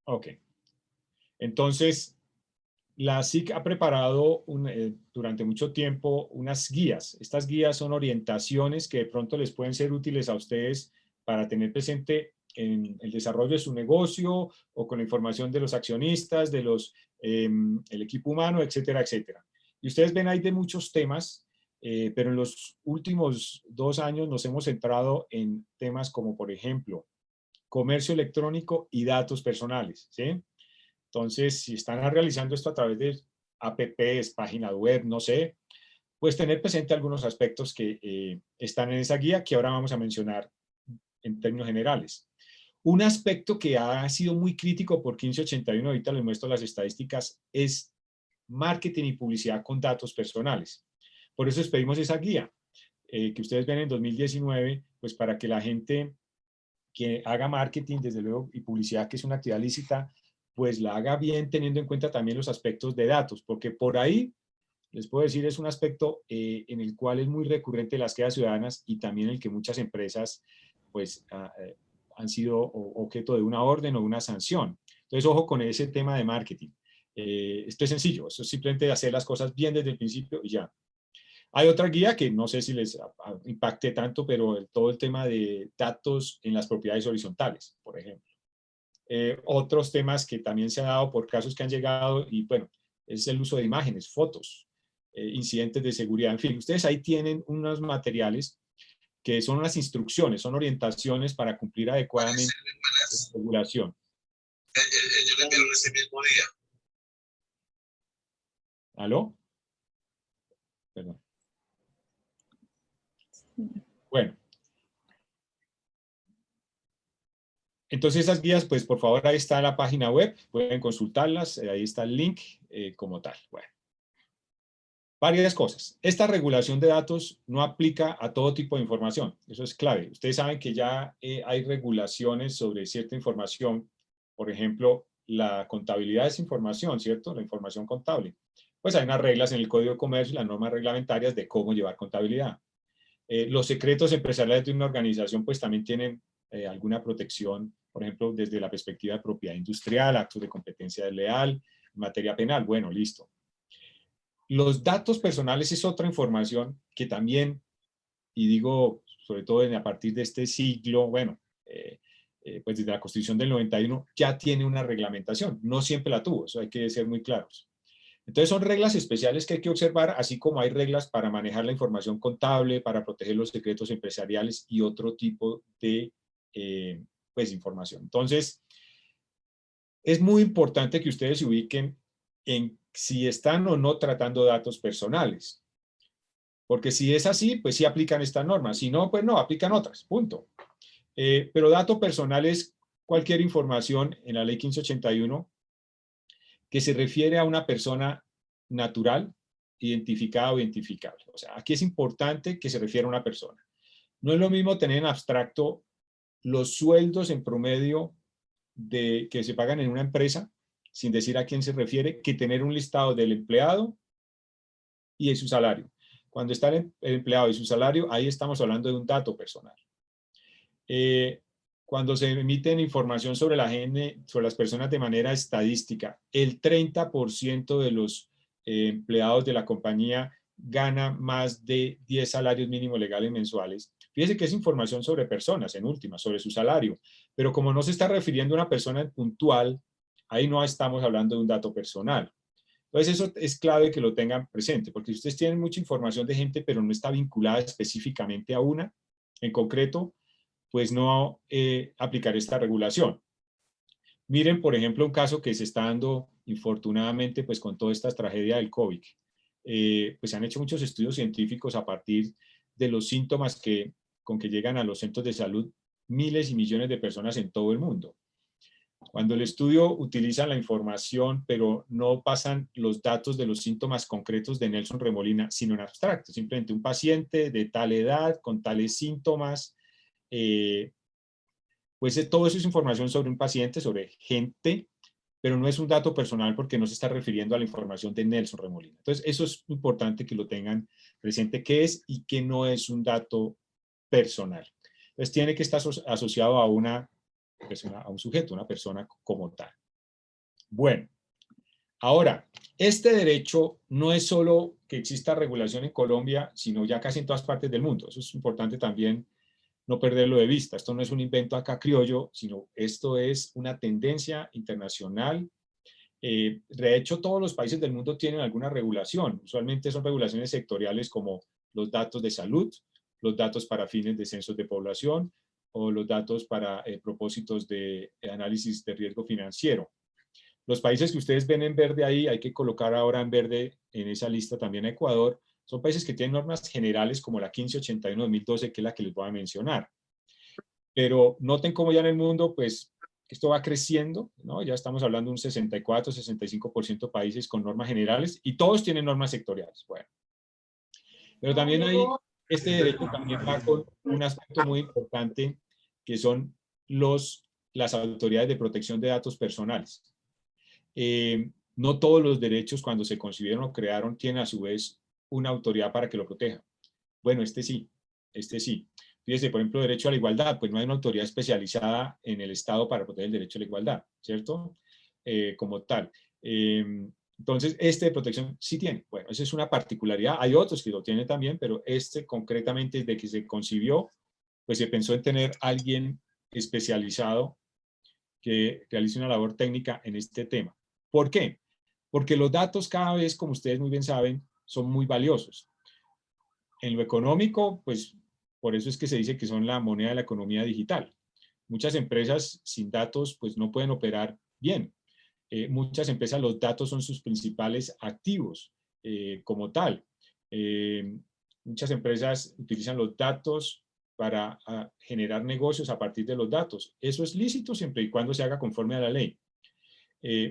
Ok. Entonces, la SIC ha preparado durante mucho tiempo unas guías. Estas guías son orientaciones que de pronto les pueden ser útiles a ustedes para tener presente en el desarrollo de su negocio o con la información de los accionistas, el equipo humano, etcétera, etcétera. Y ustedes ven ahí de muchos temas, pero en los últimos 2 años nos hemos centrado en temas como, por ejemplo, comercio electrónico y datos personales, ¿sí? Entonces, si están realizando esto a través de apps, página web, no sé, pues tener presente algunos aspectos que están en esa guía que ahora vamos a mencionar en términos generales. Un aspecto que ha sido muy crítico por 1581, ahorita les muestro las estadísticas, es marketing y publicidad con datos personales. Por eso pedimos esa guía que ustedes ven en 2019, pues para que la gente que haga marketing, desde luego, y publicidad, que es una actividad lícita, pues la haga bien teniendo en cuenta también los aspectos de datos, porque por ahí, les puedo decir, es un aspecto en el cual es muy recurrente las quejas ciudadanas y también el que muchas empresas pues han sido objeto de una orden o una sanción. Entonces, ojo con ese tema de marketing. Esto es sencillo, esto es simplemente hacer las cosas bien desde el principio y ya. Hay otra guía que no sé si les impacte tanto, pero todo el tema de datos en las propiedades horizontales, por ejemplo. Otros temas que también se han dado por casos que han llegado y bueno, es el uso de imágenes, fotos, incidentes de seguridad, en fin, ustedes ahí tienen unos materiales que son unas instrucciones, son orientaciones para cumplir adecuadamente la regulación. Ellos le enviaron ese mismo día. ¿Aló? Perdón. Bueno. Entonces esas guías, pues por favor, ahí está la página web, pueden consultarlas, ahí está el link como tal. Bueno, varias cosas. Esta regulación de datos no aplica a todo tipo de información, eso es clave. Ustedes saben que ya hay regulaciones sobre cierta información, por ejemplo, la contabilidad es información, ¿cierto? La información contable. Pues hay unas reglas en el Código de Comercio y las normas reglamentarias de cómo llevar contabilidad. Los secretos empresariales de una organización pues también tienen alguna protección, por ejemplo, desde la perspectiva de propiedad industrial, actos de competencia desleal, materia penal. Bueno, listo. Los datos personales es otra información que también, y digo sobre todo a partir de este siglo, bueno, pues desde la Constitución del 91 ya tiene una reglamentación. No siempre la tuvo, eso hay que ser muy claros. Entonces son reglas especiales que hay que observar, así como hay reglas para manejar la información contable, para proteger los secretos empresariales y otro tipo de pues, información. Entonces, es muy importante que ustedes se ubiquen en si están o no tratando datos personales. Porque si es así, pues sí aplican estas normas. Si no, pues no, aplican otras, punto. Pero dato personal es cualquier información en la ley 1581 que se refiere a una persona natural, identificada o identificable. O sea, aquí es importante que se refiera a una persona. No es lo mismo tener en abstracto los sueldos en promedio que se pagan en una empresa, sin decir a quién se refiere, que tener un listado del empleado y de su salario. Cuando está el empleado y su salario, ahí estamos hablando de un dato personal. Cuando se emiten información sobre la gente, sobre las personas de manera estadística, el 30% de los empleados de la compañía gana más de 10 salarios mínimos legales mensuales. Fíjese que es información sobre personas, en última, sobre su salario. Pero como no se está refiriendo a una persona puntual, ahí no estamos hablando de un dato personal. Entonces eso es clave que lo tengan presente, porque si ustedes tienen mucha información de gente, pero no está vinculada específicamente a una, en concreto, pues no aplicar esta regulación. Miren, por ejemplo, un caso que se está dando, infortunadamente, pues con toda esta tragedia del COVID. Pues se han hecho muchos estudios científicos a partir de los síntomas con que llegan a los centros de salud miles y millones de personas en todo el mundo. Cuando el estudio utiliza la información, pero no pasan los datos de los síntomas concretos de Nelson Remolina, sino en abstracto, simplemente un paciente de tal edad, con tales síntomas, pues todo eso es información sobre un paciente, sobre gente, pero no es un dato personal porque no se está refiriendo a la información de Nelson Remolina. Entonces, eso es importante que lo tengan presente, qué es y qué no es un dato personal. Entonces, tiene que estar asociado a una persona, a un sujeto, una persona como tal. Bueno, ahora, este derecho no es solo que exista regulación en Colombia, sino ya casi en todas partes del mundo. Eso es importante también no perderlo de vista. Esto no es un invento acá criollo, sino esto es una tendencia internacional. De hecho, todos los países del mundo tienen alguna regulación. Usualmente son regulaciones sectoriales como los datos de salud, los datos para fines de censos de población o los datos para propósitos de análisis de riesgo financiero. Los países que ustedes ven en verde ahí, hay que colocar ahora en verde en esa lista también a Ecuador, son países que tienen normas generales como la 1581-2012, que es la que les voy a mencionar. Pero noten cómo ya en el mundo, pues, esto va creciendo, ¿no? Ya estamos hablando de un 64-65% de países con normas generales y todos tienen normas sectoriales. Bueno, pero también hay, este derecho también va con un aspecto muy importante que son las autoridades de protección de datos personales. No todos los derechos cuando se concibieron o crearon tienen a su vez una autoridad para que lo proteja. Bueno, este sí, este sí. Fíjese, por ejemplo, derecho a la igualdad, pues no hay una autoridad especializada en el Estado para proteger el derecho a la igualdad, ¿cierto? Como tal. Entonces, este de protección sí tiene. Bueno, esa es una particularidad. Hay otros que lo tienen también, pero este concretamente desde que se concibió, pues se pensó en tener alguien especializado que realice una labor técnica en este tema. ¿Por qué? Porque los datos cada vez, como ustedes muy bien saben, son muy valiosos. En lo económico, pues por eso es que se dice que son la moneda de la economía digital. Muchas empresas sin datos pues no pueden operar bien. Muchas empresas los datos son sus principales activos como tal. Muchas empresas utilizan los datos para generar negocios a partir de los datos. Eso es lícito siempre y cuando se haga conforme a la ley.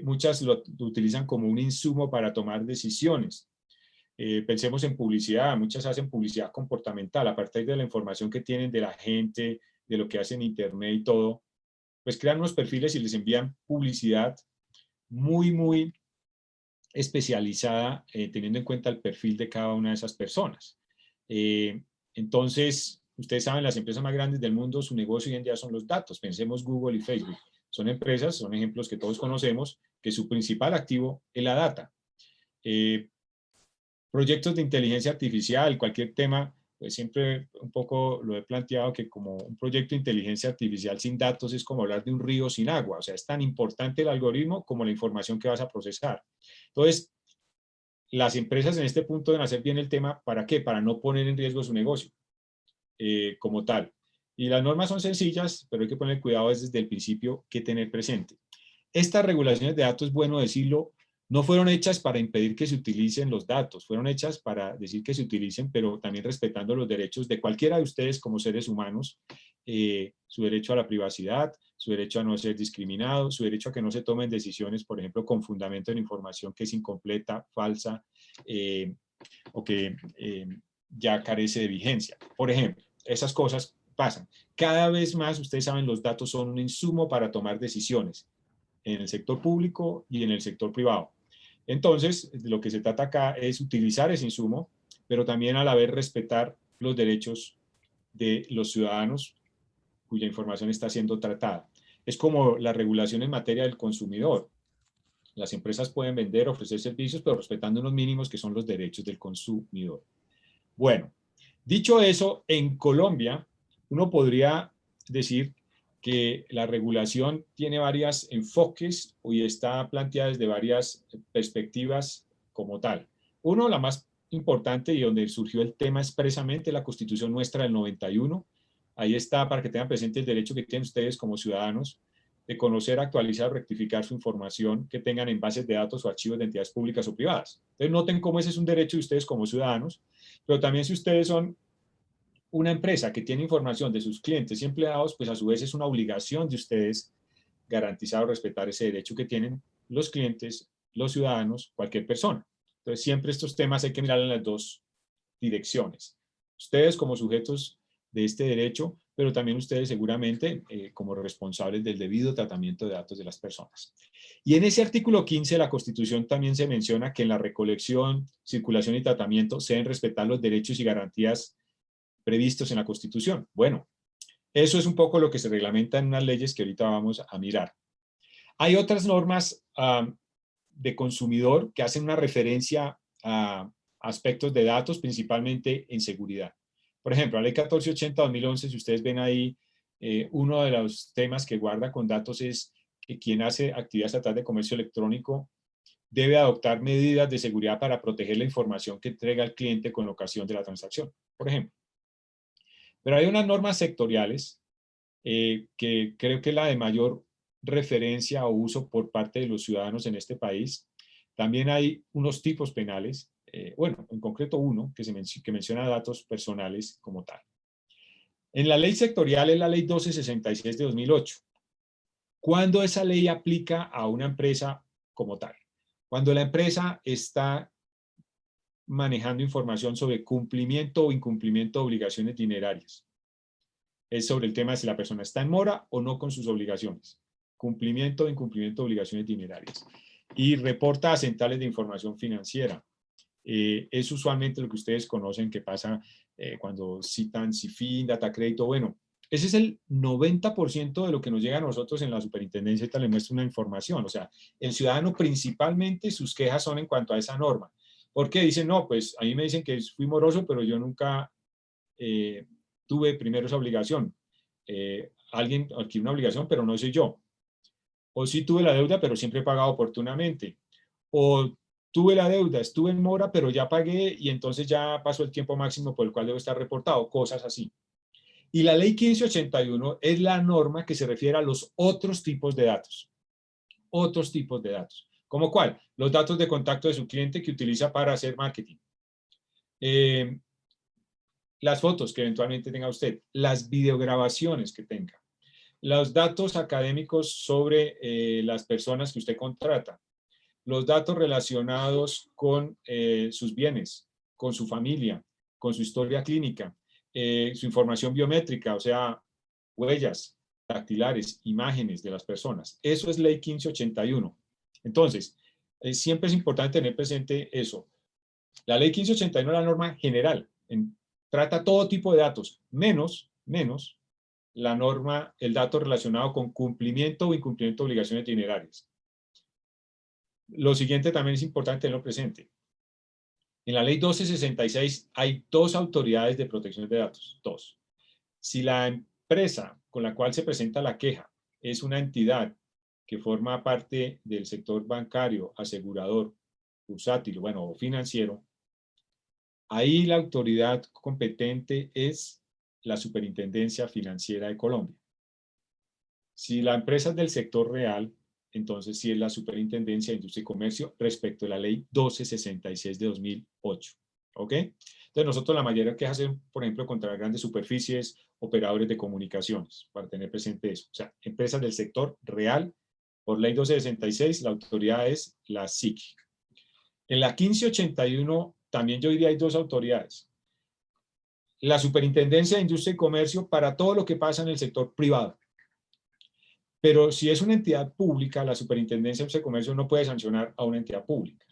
Muchas lo utilizan como un insumo para tomar decisiones. Pensemos en publicidad, muchas hacen publicidad comportamental, a partir de la información que tienen de la gente, de lo que hacen en internet y todo, pues crean unos perfiles y les envían publicidad muy especializada, teniendo en cuenta el perfil de cada una de esas personas. Entonces, ustedes saben, las empresas más grandes del mundo, su negocio hoy en día son los datos. Pensemos Google y Facebook. Son empresas, son ejemplos que todos conocemos, que su principal activo es la data. Proyectos de inteligencia artificial, cualquier tema, pues siempre un poco lo he planteado que como un proyecto de inteligencia artificial sin datos es como hablar de un río sin agua, o sea, es tan importante el algoritmo como la información que vas a procesar. Entonces, las empresas en este punto deben hacer bien el tema, ¿para qué? Para no poner en riesgo su negocio como tal. Y las normas son sencillas, pero hay que poner cuidado desde el principio que tener presente. Estas regulaciones de datos, es bueno decirlo, no fueron hechas para impedir que se utilicen los datos, fueron hechas para decir que se utilicen, pero también respetando los derechos de cualquiera de ustedes como seres humanos, su derecho a la privacidad, su derecho a no ser discriminado, su derecho a que no se tomen decisiones, por ejemplo, con fundamento en información que es incompleta, falsa, o que ya carece de vigencia. Por ejemplo, esas cosas pasan. Cada vez más, ustedes saben, los datos son un insumo para tomar decisiones en el sector público y en el sector privado. Entonces, lo que se trata acá es utilizar ese insumo, pero también a la vez respetar los derechos de los ciudadanos cuya información está siendo tratada. Es como la regulación en materia del consumidor. Las empresas pueden vender, ofrecer servicios, pero respetando unos mínimos que son los derechos del consumidor. Bueno, dicho eso, en Colombia uno podría decir que la regulación tiene varios enfoques y está planteada desde varias perspectivas como tal. Uno, la más importante y donde surgió el tema expresamente, la Constitución nuestra del 91. Ahí está para que tengan presente el derecho que tienen ustedes como ciudadanos de conocer, actualizar o rectificar su información que tengan en bases de datos o archivos de entidades públicas o privadas. Entonces, noten cómo ese es un derecho de ustedes como ciudadanos, pero también si ustedes son una empresa que tiene información de sus clientes y empleados, pues a su vez es una obligación de ustedes garantizar o respetar ese derecho que tienen los clientes, los ciudadanos, cualquier persona. Entonces, siempre estos temas hay que mirar en las dos direcciones. Ustedes como sujetos de este derecho, pero también ustedes seguramente como responsables del debido tratamiento de datos de las personas. Y en ese artículo 15 de la Constitución también se menciona que en la recolección, circulación y tratamiento se deben respetar los derechos y garantías previstos en la Constitución. Bueno, eso es un poco lo que se reglamenta en unas leyes que ahorita vamos a mirar. Hay otras normas de consumidor que hacen una referencia a aspectos de datos, principalmente en seguridad. Por ejemplo, la ley 1480-2011, si ustedes ven ahí, uno de los temas que guarda con datos es que quien hace actividad estatal de comercio electrónico debe adoptar medidas de seguridad para proteger la información que entrega al cliente con ocasión de la transacción, por ejemplo. Pero hay unas normas sectoriales que creo que es la de mayor referencia o uso por parte de los ciudadanos en este país. También hay unos tipos penales, bueno, en concreto uno que menciona datos personales como tal. En la ley sectorial es la ley 1266 de 2008. ¿Cuándo esa ley aplica a una empresa como tal? Cuando la empresa está manejando información sobre cumplimiento o incumplimiento de obligaciones dinerarias. Es sobre el tema de si la persona está en mora o no con sus obligaciones. Cumplimiento o incumplimiento de obligaciones dinerarias. Y reporta a centrales de información financiera. Es usualmente lo que ustedes conocen que pasa cuando citan CIFIN, Data Crédito. Bueno, ese es el 90% de lo que nos llega a nosotros en la superintendencia. Esta le muestra una información. O sea, el ciudadano principalmente sus quejas son en cuanto a esa norma. Porque dicen, no, pues a mí me dicen que fui moroso, pero yo nunca tuve primero esa obligación. Alguien adquirió una obligación, pero no soy yo. O sí tuve la deuda, pero siempre he pagado oportunamente. O tuve la deuda, estuve en mora, pero ya pagué y entonces ya pasó el tiempo máximo por el cual debo estar reportado. Cosas así. Y la ley 1581 es la norma que se refiere a los otros tipos de datos. Otros tipos de datos. ¿Cómo cuál? Los datos de contacto de su cliente que utiliza para hacer marketing. Las fotos que eventualmente tenga usted, las videograbaciones que tenga, los datos académicos sobre las personas que usted contrata, los datos relacionados con sus bienes, con su familia, con su historia clínica, su información biométrica, o sea, huellas dactilares, imágenes de las personas. Eso es ley 1581. Entonces, siempre es importante tener presente eso. La ley 1581 es la norma general, trata todo tipo de datos, menos la norma, el dato relacionado con cumplimiento o incumplimiento de obligaciones dinerarias. Lo siguiente también es importante tenerlo presente. En la ley 1266 hay dos autoridades de protección de datos, dos. Si la empresa con la cual se presenta la queja es una entidad que forma parte del sector bancario, asegurador, bursátil, bueno, o financiero, ahí la autoridad competente es la Superintendencia Financiera de Colombia. Si la empresa es del sector real, entonces sí es la Superintendencia de Industria y Comercio respecto a la ley 1266 de 2008. ¿Ok? Entonces nosotros la mayoría de quejas hacen, por ejemplo, contra grandes superficies, operadores de comunicaciones, para tener presente eso. O sea, empresas del sector real, por ley 1266, la autoridad es la SIC. En la 1581 también yo diría hay dos autoridades. La Superintendencia de Industria y Comercio para todo lo que pasa en el sector privado. Pero si es una entidad pública, la Superintendencia de Industria y Comercio no puede sancionar a una entidad pública.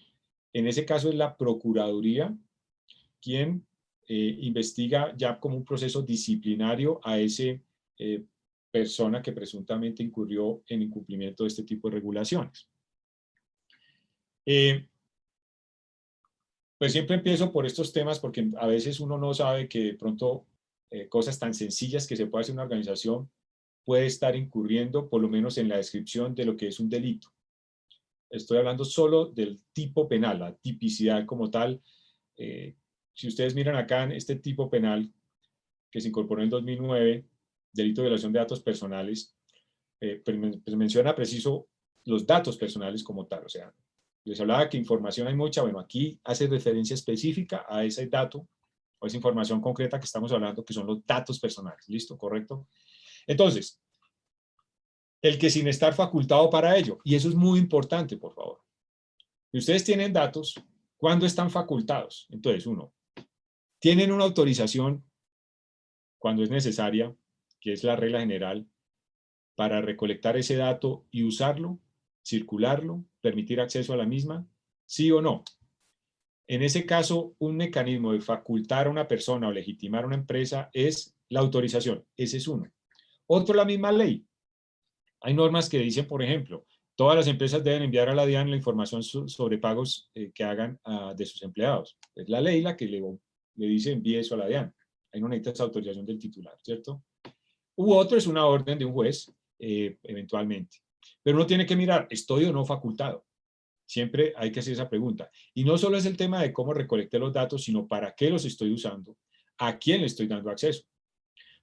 En ese caso es la Procuraduría quien investiga ya como un proceso disciplinario a esa persona que presuntamente incurrió en incumplimiento de este tipo de regulaciones. Pues siempre empiezo por estos temas porque a veces uno no sabe que de pronto cosas tan sencillas que se puede hacer en una organización puede estar incurriendo por lo menos en la descripción de lo que es un delito. Estoy hablando solo del tipo penal, la tipicidad como tal. Si ustedes miran acá en este tipo penal que se incorporó en 2009, delito de violación de datos personales, pues menciona preciso los datos personales como tal. O sea, les hablaba que información hay mucha. Bueno, aquí hace referencia específica a ese dato o esa información concreta que estamos hablando, que son los datos personales. ¿Listo? ¿Correcto? Entonces, el que sin estar facultado para ello, y eso es muy importante, por favor. Si ustedes tienen datos, ¿cuándo están facultados? Entonces, uno, tienen una autorización cuando es necesaria, que es la regla general, para recolectar ese dato y usarlo, circularlo, permitir acceso a la misma, sí o no. En ese caso, un mecanismo de facultar a una persona o legitimar a una empresa es la autorización. Ese es uno. Otro, la misma ley. Hay normas que dicen, por ejemplo, Todas las empresas deben enviar a la DIAN la información sobre pagos que hagan de sus empleados. Es la ley la que le dice envíe eso a la DIAN. Ahí no necesitas autorización del titular, ¿cierto? U otro es una orden de un juez, eventualmente. Pero uno tiene que mirar, ¿estoy o no facultado? Siempre hay que hacer esa pregunta. Y no solo es el tema de cómo recolecté los datos, sino para qué los estoy usando, a quién le estoy dando acceso.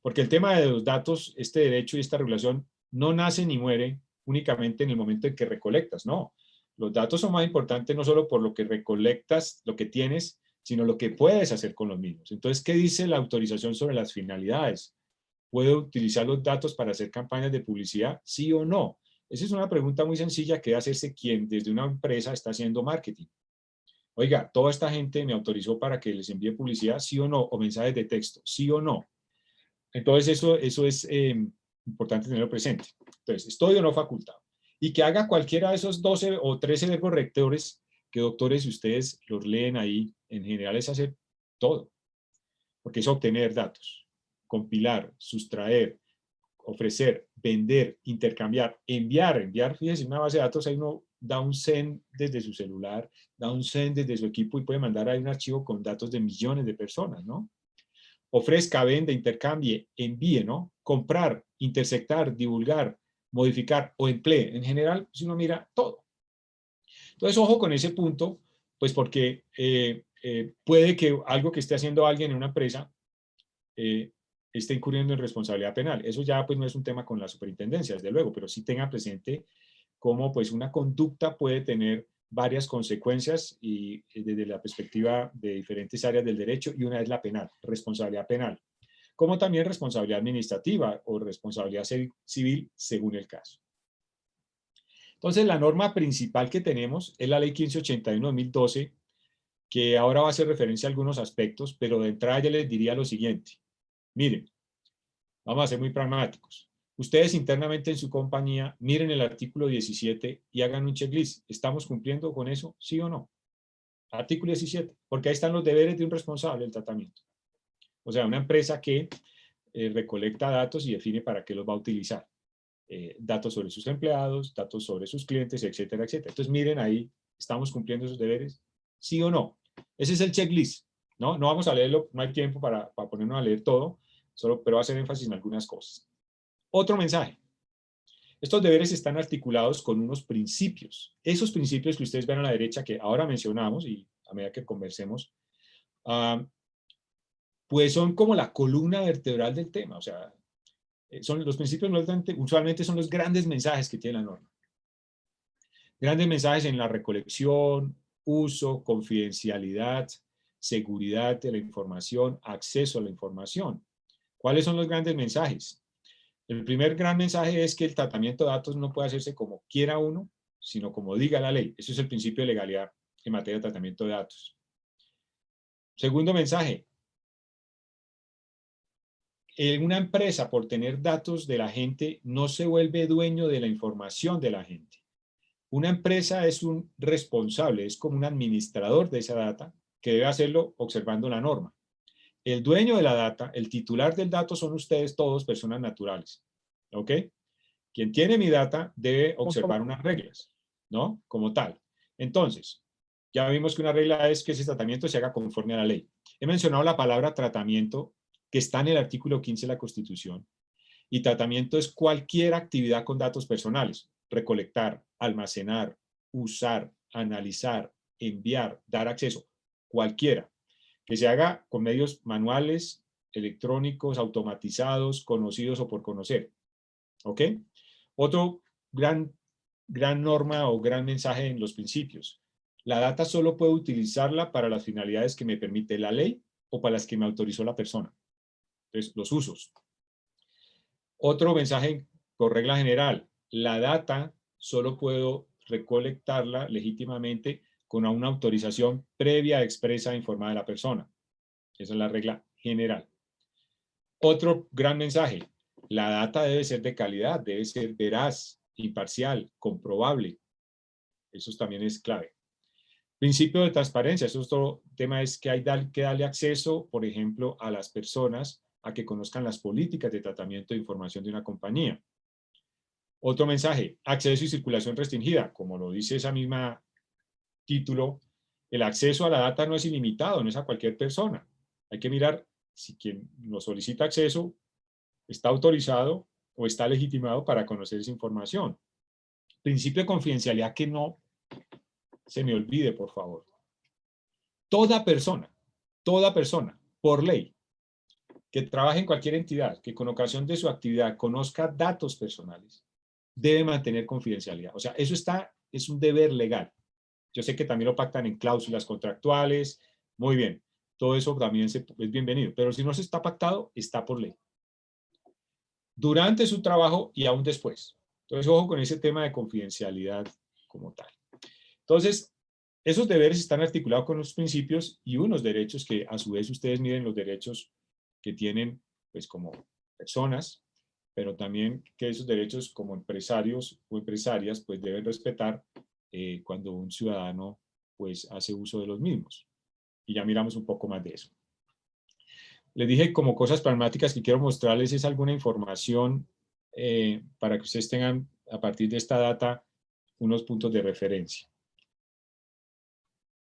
Porque el tema de los datos, este derecho y esta regulación, no nace ni muere únicamente en el momento en que recolectas, no. Los datos son más importantes no solo por lo que recolectas, lo que tienes, sino lo que puedes hacer con los mismos. Entonces, ¿qué dice la autorización sobre las finalidades? ¿Puedo utilizar los datos para hacer campañas de publicidad? ¿Sí o no? Esa es una pregunta muy sencilla que debe hacerse quien desde una empresa está haciendo marketing. Oiga, toda esta gente me autorizó para que les envíe publicidad, ¿sí o no? O mensajes de texto, ¿sí o no? Entonces, eso es importante tenerlo presente. Entonces, ¿estoy o no facultado? Y que haga cualquiera de esos 12 o 13 verbos rectores que, doctores, si ustedes los leen ahí, en general es hacer todo. Porque es obtener datos, compilar, sustraer, ofrecer, vender, intercambiar, enviar, fíjense, una base de datos, ahí uno da un send desde su celular, da un send desde su equipo y puede mandar ahí un archivo con datos de millones de personas, ¿no? Ofrezca, venda, intercambie, envíe, ¿no? Comprar, intersectar, divulgar, modificar o emplee. En general, si uno mira todo. Entonces, ojo con ese punto, pues porque puede que algo que esté haciendo alguien en una empresa esté incurriendo en responsabilidad penal. Eso ya pues no es un tema con la superintendencia, desde luego, pero sí tenga presente cómo pues una conducta puede tener varias consecuencias y desde la perspectiva de diferentes áreas del derecho, y una es la penal, responsabilidad penal, como también responsabilidad administrativa o responsabilidad civil según el caso. Entonces, la norma principal que tenemos es la Ley 1581-2012, que ahora va a hacer referencia a algunos aspectos, pero de entrada ya les diría lo siguiente. Miren, vamos a ser muy pragmáticos. Ustedes internamente en su compañía miren el artículo 17 y hagan un checklist. ¿Estamos cumpliendo con eso? ¿Sí o no? Artículo 17, porque ahí están los deberes de un responsable del tratamiento. O sea, una empresa que recolecta datos y define para qué los va a utilizar. Datos sobre sus empleados, datos sobre sus clientes, etcétera, etcétera. Entonces miren ahí, ¿estamos cumpliendo esos deberes? ¿Sí o no? Ese es el checklist. No vamos a leerlo, no hay tiempo para ponernos a leer todo, pero va a hacer énfasis en algunas cosas. Otro mensaje. Estos deberes están articulados con unos principios. Esos principios que ustedes ven a la derecha, que ahora mencionamos y a medida que conversemos, pues son como la columna vertebral del tema. O sea, son los principios, usualmente son los grandes mensajes que tiene la norma. Grandes mensajes en la recolección, uso, confidencialidad, seguridad de la información, acceso a la información. ¿Cuáles son los grandes mensajes? El primer gran mensaje es que el tratamiento de datos no puede hacerse como quiera uno, sino como diga la ley. Eso es el principio de legalidad en materia de tratamiento de datos. Segundo mensaje. Una empresa, por tener datos de la gente, no se vuelve dueño de la información de la gente. Una empresa es un responsable, es como un administrador de esa data que debe hacerlo observando la norma. El dueño de la data, el titular del dato son ustedes todos, personas naturales. ¿Ok? Quien tiene mi data debe observar unas reglas, ¿no? Como tal. Entonces, ya vimos que una regla es que ese tratamiento se haga conforme a la ley. He mencionado la palabra tratamiento, que está en el artículo 15 de la Constitución. Y tratamiento es cualquier actividad con datos personales. Recolectar, almacenar, usar, analizar, enviar, dar acceso. Cualquiera. Que se haga con medios manuales, electrónicos, automatizados, conocidos o por conocer. ¿Ok? Otro gran norma o gran mensaje en los principios. La data solo puedo utilizarla para las finalidades que me permite la ley o para las que me autorizó la persona. Entonces, los usos. Otro mensaje por regla general. La data solo puedo recolectarla legítimamente con una autorización previa, expresa e informada de la persona. Esa es la regla general. Otro gran mensaje. La data debe ser de calidad, debe ser veraz, imparcial, comprobable. Eso también es clave. Principio de transparencia. Eso es otro tema, es que hay que darle acceso, por ejemplo, a las personas a que conozcan las políticas de tratamiento de información de una compañía. Otro mensaje, acceso y circulación restringida. Como lo dice esa misma título, el acceso a la data no es ilimitado, no es a cualquier persona. Hay que mirar si quien nos solicita acceso está autorizado o está legitimado para conocer esa información. Principio de confidencialidad que no se me olvide, por favor. Toda persona, por ley, que trabaje en cualquier entidad, que con ocasión de su actividad conozca datos personales, debe mantener confidencialidad. O sea, eso es un deber legal. Yo sé que también lo pactan en cláusulas contractuales, muy bien, todo eso también es bienvenido, pero si no se está pactado, está por ley. Durante su trabajo y aún después. Entonces, ojo con ese tema de confidencialidad como tal. Entonces, esos deberes están articulados con los principios y unos derechos que a su vez ustedes miden los derechos que tienen pues como personas, pero también que esos derechos como empresarios o empresarias pues deben respetar cuando un ciudadano pues hace uso de los mismos. Y ya miramos un poco más de eso. Les dije como cosas pragmáticas que quiero mostrarles es alguna información para que ustedes tengan a partir de esta data unos puntos de referencia.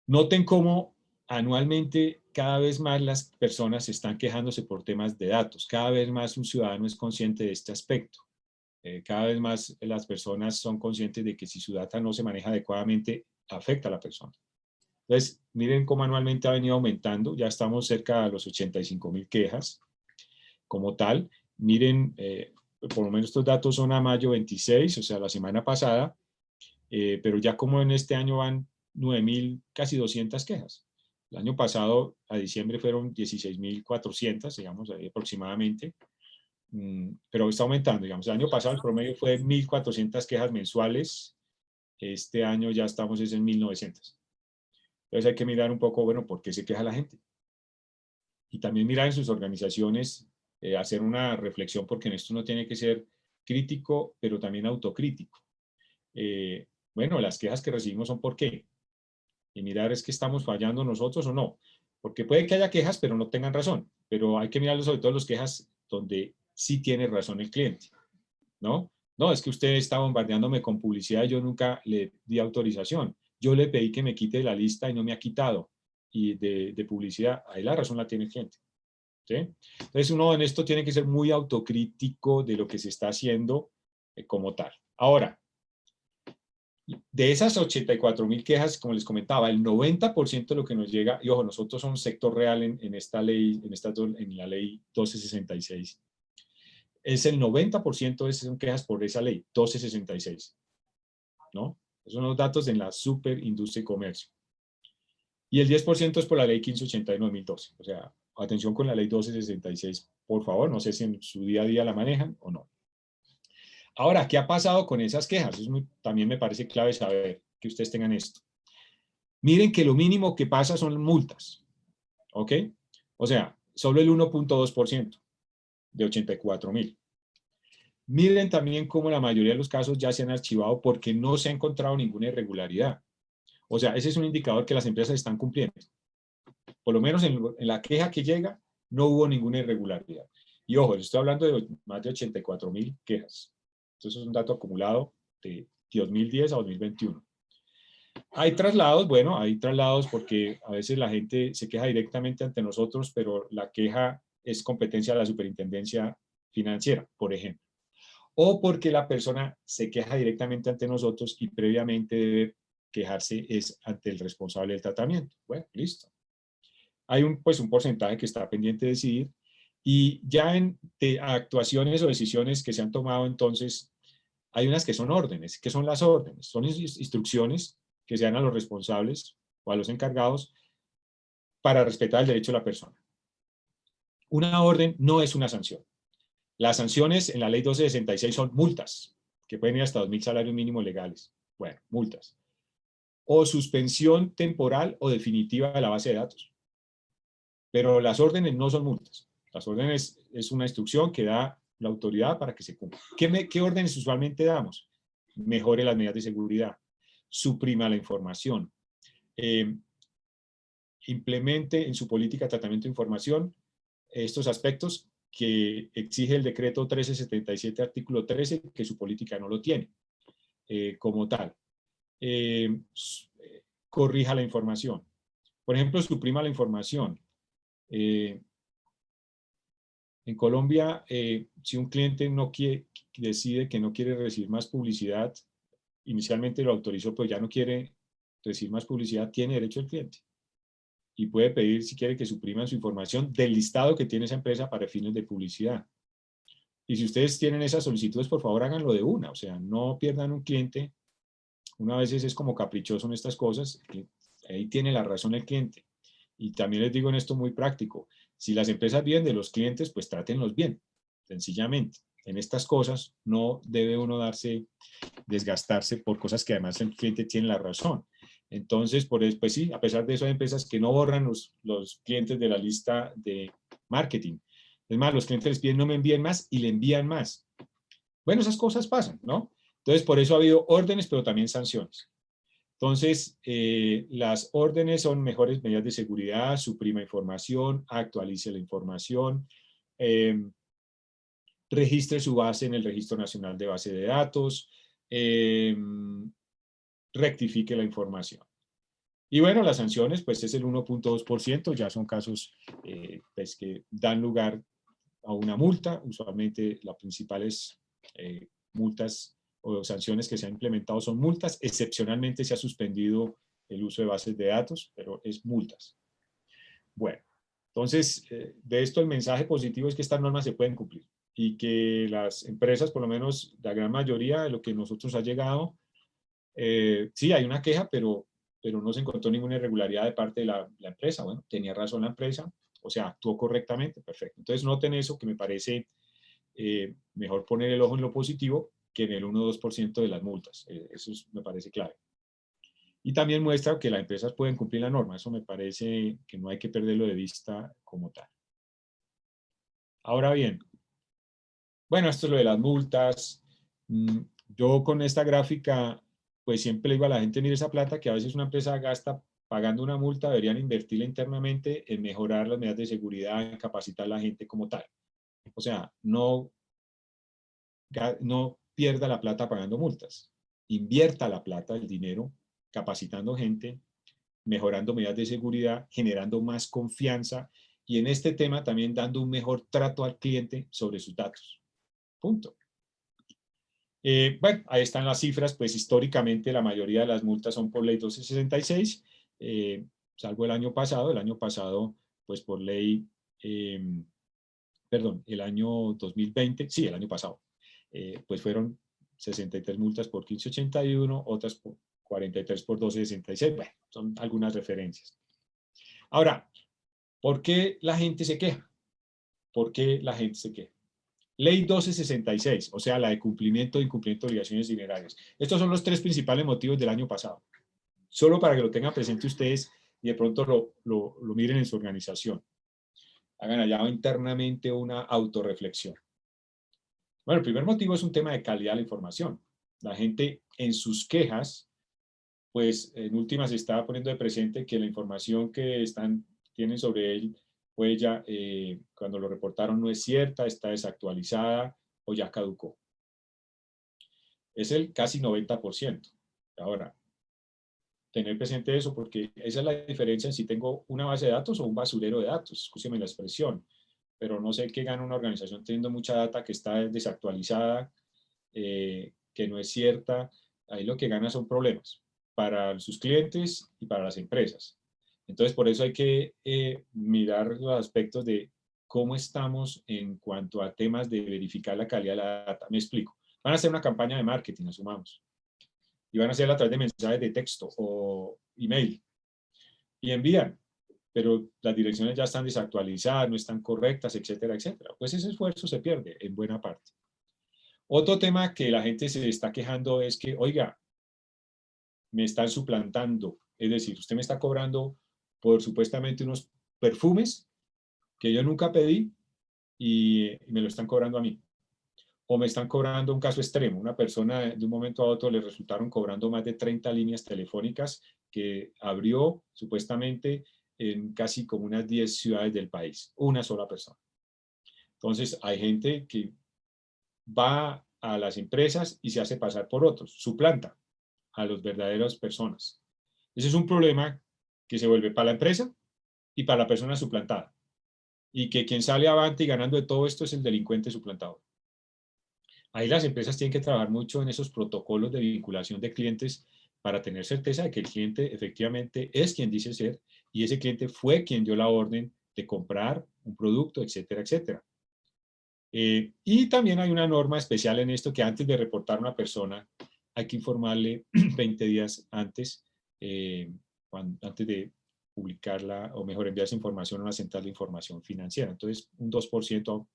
Noten cómo anualmente cada vez más las personas están quejándose por temas de datos. Cada vez más un ciudadano es consciente de este aspecto. Cada vez más las personas son conscientes de que si su data no se maneja adecuadamente, afecta a la persona. Entonces, miren cómo anualmente ha venido aumentando. Ya estamos cerca de los 85,000 quejas como tal. Miren, por lo menos estos datos son a mayo 26, o sea, la semana pasada, pero ya como en este año van 9,000, casi 200 quejas. El año pasado, a diciembre, fueron 16,400, digamos, aproximadamente, pero está aumentando, digamos. El año pasado el promedio fue 1,400 quejas mensuales, este año ya estamos en 1,900. Entonces hay que mirar un poco, bueno, ¿por qué se queja la gente? Y también mirar en sus organizaciones, hacer una reflexión, porque en esto uno tiene que ser crítico, pero también autocrítico. Bueno, las quejas que recibimos son ¿por qué? Y mirar es que estamos fallando nosotros o no. Porque puede que haya quejas, pero no tengan razón. Pero hay que mirar sobre todo las quejas donde sí tiene razón el cliente, ¿no? No, es que usted está bombardeándome con publicidad y yo nunca le di autorización. Yo le pedí que me quite la lista y no me ha quitado y de publicidad. Ahí la razón la tiene el cliente. ¿Sí? Entonces uno en esto tiene que ser muy autocrítico de lo que se está haciendo como tal. Ahora, de esas 84,000 quejas, como les comentaba, el 90% de lo que nos llega, y ojo, nosotros somos sector real en esta ley, en la ley 1266, es el 90% son quejas por esa ley, 1266, ¿no? Esos son los datos en la superindustria y comercio. Y el 10% es por la ley 1589/2012. O sea, atención con la ley 1266, por favor, no sé si en su día a día la manejan o no. Ahora, ¿qué ha pasado con esas quejas? También me parece clave saber que ustedes tengan esto. Miren que lo mínimo que pasa son multas, ¿ok? O sea, solo el 1,2% de 84,000. Miren también cómo la mayoría de los casos ya se han archivado porque no se ha encontrado ninguna irregularidad. O sea, ese es un indicador que las empresas están cumpliendo. Por lo menos en la queja que llega, no hubo ninguna irregularidad. Y ojo, estoy hablando de más de 84,000 quejas. Entonces es un dato acumulado de 2010 a 2021. Hay traslados, bueno, hay traslados porque a veces la gente se queja directamente ante nosotros, pero la queja es competencia de la superintendencia financiera, por ejemplo. O porque la persona se queja directamente ante nosotros y previamente debe quejarse es ante el responsable del tratamiento. Bueno, listo. Hay un porcentaje que está pendiente de decidir y ya en actuaciones o decisiones que se han tomado entonces, hay unas que son órdenes. ¿Qué son las órdenes? Son instrucciones que se dan a los responsables o a los encargados para respetar el derecho de la persona. Una orden no es una sanción. Las sanciones en la ley 1266 son multas, que pueden ir hasta 2,000 salarios mínimos legales. Bueno, multas. O suspensión temporal o definitiva de la base de datos. Pero las órdenes no son multas. Las órdenes es una instrucción que da la autoridad para que se cumpla. ¿Qué órdenes usualmente damos? Mejore las medidas de seguridad, suprima la información, implemente en su política de tratamiento de información estos aspectos que exige el decreto 1377, artículo 13, que su política no lo tiene como tal. Corrija la información. Por ejemplo, suprima la información. En Colombia, si un cliente decide que no quiere recibir más publicidad, inicialmente lo autorizó, pero ya no quiere recibir más publicidad, tiene derecho el cliente. Y puede pedir, si quiere, que supriman su información del listado que tiene esa empresa para fines de publicidad. Y si ustedes tienen esas solicitudes, por favor, háganlo de una. O sea, no pierdan un cliente. Una vez es como caprichoso en estas cosas. Ahí tiene la razón el cliente. Y también les digo en esto muy práctico. Si las empresas viven de los clientes, pues trátenlos bien, sencillamente. En estas cosas no debe uno desgastarse por cosas que además el cliente tiene la razón. Entonces, pues sí, a pesar de eso hay empresas que no borran los clientes de la lista de marketing. Es más, los clientes les piden no me envíen más y le envían más. Bueno, esas cosas pasan, ¿no? Entonces, por eso ha habido órdenes, pero también sanciones. Entonces, las órdenes son mejores medidas de seguridad, suprima información, actualice la información, registre su base en el Registro Nacional de Base de Datos, rectifique la información. Y bueno, las sanciones, pues es el 1.2%, ya son casos pues, que dan lugar a una multa. Usualmente las principales multas o sanciones que se han implementado son multas. Excepcionalmente se ha suspendido el uso de bases de datos, pero es multas. Bueno, entonces, de esto el mensaje positivo es que estas normas se pueden cumplir y que las empresas, por lo menos la gran mayoría de lo que nosotros ha llegado, sí, hay una queja, pero no se encontró ninguna irregularidad de parte de la empresa. Bueno, tenía razón la empresa, o sea, actuó correctamente, perfecto. Entonces, noten eso, que me parece mejor poner el ojo en lo positivo que en el 1 o 2% de las multas. Eso me parece clave. Y también muestra que las empresas pueden cumplir la norma. Eso me parece que no hay que perderlo de vista como tal. Ahora bien, bueno, esto es lo de las multas. Yo con esta gráfica, pues siempre le digo a la gente, mire esa plata que a veces una empresa gasta pagando una multa, deberían invertirla internamente en mejorar las medidas de seguridad, en capacitar a la gente como tal. O sea, no pierda la plata pagando multas. Invierta la plata, el dinero, capacitando gente, mejorando medidas de seguridad, generando más confianza y en este tema también dando un mejor trato al cliente sobre sus datos. Punto. Bueno, ahí están las cifras, pues históricamente la mayoría de las multas son por ley 1266, salvo el año pasado, pues por ley, perdón, el año 2020, sí, el año pasado, pues fueron 63 multas por 1581, otras por 43 por 1266, bueno, son algunas referencias. Ahora, ¿por qué la gente se queja? ¿Por qué la gente se queja? Ley 1266, o sea, la de cumplimiento e incumplimiento de obligaciones dinerarias. Estos son los tres principales motivos del año pasado. Solo para que lo tengan presente ustedes y de pronto lo miren en su organización. Hagan allá internamente una autorreflexión. Bueno, el primer motivo es un tema de calidad de la información. La gente en sus quejas, pues en últimas se está poniendo de presente que la información que tienen sobre él, pues ya cuando lo reportaron no es cierta, está desactualizada o ya caducó. Es el casi 90%. Ahora, tener presente eso porque esa es la diferencia en si tengo una base de datos o un basurero de datos, escúcheme la expresión, pero no sé qué gana una organización teniendo mucha data que está desactualizada, que no es cierta. Ahí lo que gana son problemas para sus clientes y para las empresas. Entonces, por eso hay que mirar los aspectos de cómo estamos en cuanto a temas de verificar la calidad de la data. Me explico. Van a hacer una campaña de marketing, asumamos, y van a hacerla a través de mensajes de texto o email, y envían, pero las direcciones ya están desactualizadas, no están correctas, etcétera, etcétera. Pues ese esfuerzo se pierde en buena parte. Otro tema que la gente se está quejando es que, oiga, me están suplantando. Es decir, usted me está cobrando por supuestamente unos perfumes que yo nunca pedí y me lo están cobrando a mí. O me están cobrando un caso extremo. Una persona de un momento a otro le resultaron cobrando más de 30 líneas telefónicas que abrió supuestamente en casi como unas 10 ciudades del país. Una sola persona. Entonces, hay gente que va a las empresas y se hace pasar por otros, suplanta a las verdaderas personas. Ese es un problema que se vuelve para la empresa y para la persona suplantada. Y que quien sale avante y ganando de todo esto es el delincuente suplantador. Ahí las empresas tienen que trabajar mucho en esos protocolos de vinculación de clientes para tener certeza de que el cliente efectivamente es quien dice ser y ese cliente fue quien dio la orden de comprar un producto, etcétera, etcétera. Y también hay una norma especial en esto que antes de reportar a una persona hay que informarle 20 días antes, antes de publicarla, o mejor, enviar esa información a una central de información financiera. Entonces, un 2%,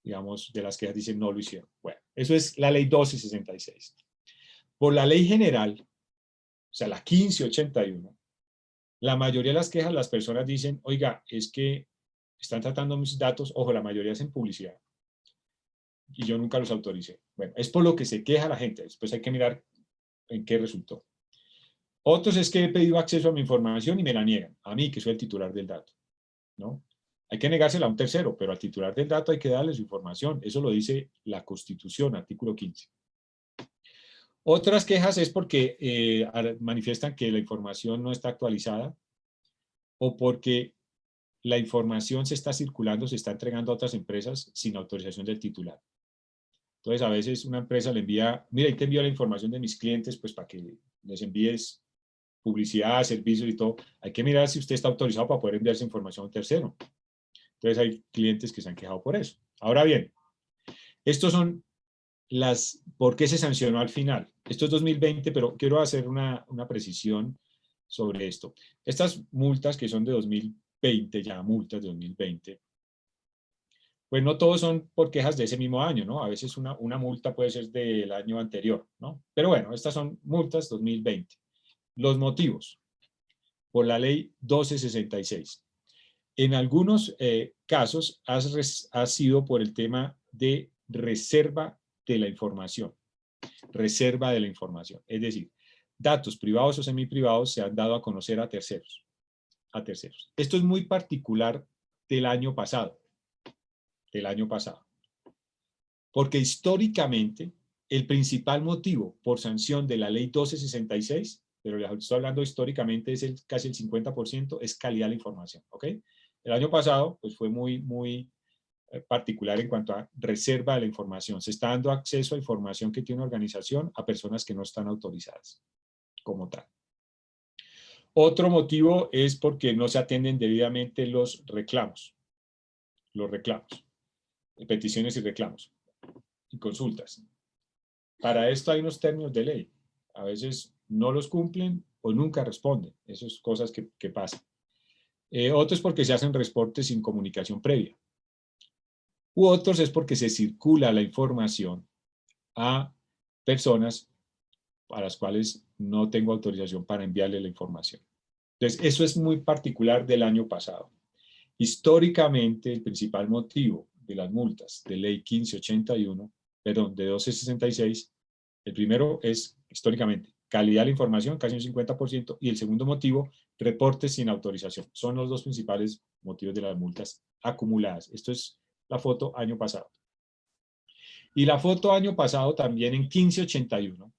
digamos, de las quejas dicen no lo hicieron. Bueno, eso es la ley 1266. Por la ley general, o sea, la 1581, la mayoría de las quejas las personas dicen, oiga, es que están tratando mis datos, ojo, la mayoría es en publicidad, y yo nunca los autoricé. Bueno, es por lo que se queja la gente, después hay que mirar en qué resultó. Otros es que he pedido acceso a mi información y me la niegan, a mí que soy el titular del dato, ¿no? Hay que negársela a un tercero, pero al titular del dato hay que darle su información. Eso lo dice la Constitución, artículo 15. Otras quejas es porque manifiestan que la información no está actualizada o porque la información se está circulando, se está entregando a otras empresas sin autorización del titular. Entonces, a veces una empresa le envía, mira, ahí te envío la información de mis clientes, pues para que les envíes publicidad, servicios y todo. Hay que mirar si usted está autorizado para poder enviar esa información a un tercero. Entonces, hay clientes que se han quejado por eso. Ahora bien, estos son ¿por qué se sancionó al final? Esto es 2020, pero quiero hacer una precisión sobre esto. Estas multas que son de 2020, ya multas de 2020, pues no todos son por quejas de ese mismo año, ¿no? A veces una multa puede ser del año anterior, ¿no? Pero bueno, estas son multas 2020. Los motivos, por la ley 1266. En algunos casos ha sido por el tema de reserva de la información. Reserva de la información. Es decir, datos privados o semiprivados se han dado a conocer a terceros. Esto es muy particular del año pasado. Porque históricamente el principal motivo por sanción de la ley 1266, pero les estoy hablando históricamente, es casi el 50%, es calidad de la información. ¿Ok? El año pasado pues fue muy particular en cuanto a reserva de la información. Se está dando acceso a información que tiene una organización a personas que no están autorizadas como tal. Otro motivo es porque no se atienden debidamente los reclamos, peticiones y reclamos y consultas. Para esto hay unos términos de ley. A veces no los cumplen o nunca responden. Esas son cosas que pasan. Otro es porque se hacen reportes sin comunicación previa. U otros es porque se circula la información a personas a las cuales no tengo autorización para enviarle la información. Entonces, eso es muy particular del año pasado. Históricamente, el principal motivo de las multas de ley 1581, perdón, de 1266, el primero es, históricamente, calidad de la información, casi un 50%, y el segundo motivo, reportes sin autorización. Son los dos principales motivos de las multas acumuladas. Esto es la foto año pasado. Y la foto año pasado también en 1581,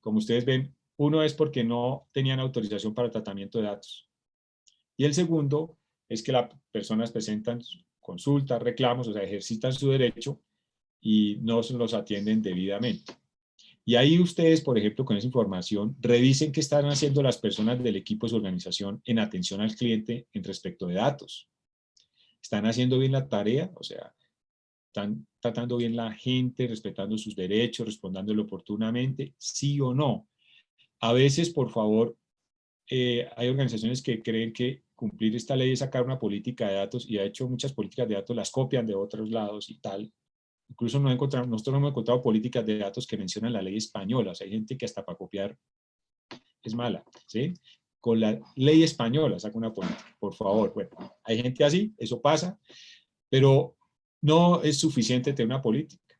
como ustedes ven, uno es porque no tenían autorización para el tratamiento de datos. Y el segundo es que las personas presentan consultas, reclamos, o sea, ejercitan su derecho y no se los atienden debidamente. Y ahí ustedes, por ejemplo, con esa información, revisen qué están haciendo las personas del equipo de su organización en atención al cliente en respecto de datos. ¿Están haciendo bien la tarea? O sea, ¿están tratando bien la gente, respetando sus derechos, respondiéndole oportunamente? ¿Sí o no? A veces, por favor, hay organizaciones que creen que cumplir esta ley es sacar una política de datos y ha hecho muchas políticas de datos, las copian de otros lados y tal. Incluso nosotros no hemos encontrado políticas de datos que mencionan la ley española. O sea, hay gente que hasta para copiar es mala, ¿sí? Con la ley española saca una política, por favor. Bueno, hay gente así, eso pasa, pero no es suficiente tener una política.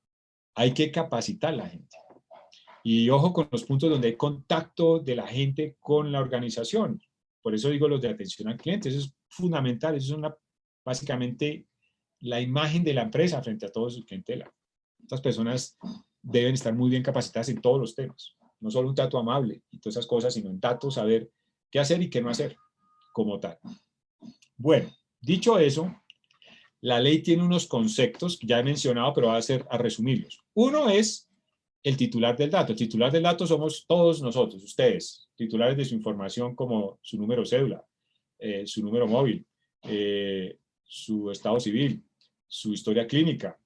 Hay que capacitar a la gente. Y ojo con los puntos donde hay contacto de la gente con la organización. Por eso digo los de atención al cliente, eso es fundamental, eso es básicamente la imagen de la empresa frente a toda su clientela. Estas personas deben estar muy bien capacitadas en todos los temas, no solo un trato amable y todas esas cosas, sino en datos, saber qué hacer y qué no hacer como tal. Bueno, dicho eso, la ley tiene unos conceptos que ya he mencionado, pero voy a resumirlos. Uno es el titular del dato. El titular del dato somos todos nosotros, ustedes, titulares de su información como su número cédula, su número móvil, su estado civil, su historia clínica,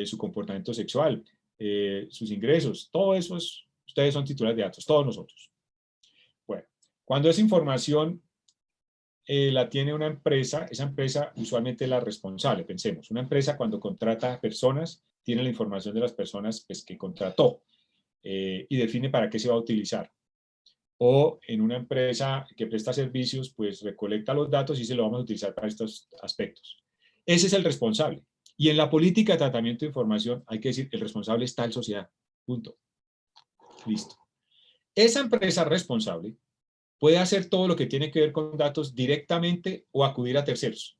su comportamiento sexual, sus ingresos, todo eso ustedes son titulares de datos, todos nosotros. Bueno, cuando esa información la tiene una empresa, esa empresa usualmente es la responsable. Pensemos, una empresa cuando contrata personas, tiene la información de las personas pues, que contrató y define para qué se va a utilizar. O en una empresa que presta servicios, pues recolecta los datos y se lo vamos a utilizar para estos aspectos. Ese es el responsable. Y en la política de tratamiento de información hay que decir, el responsable es tal sociedad. Punto. Listo. Esa empresa responsable puede hacer todo lo que tiene que ver con datos directamente o acudir a terceros.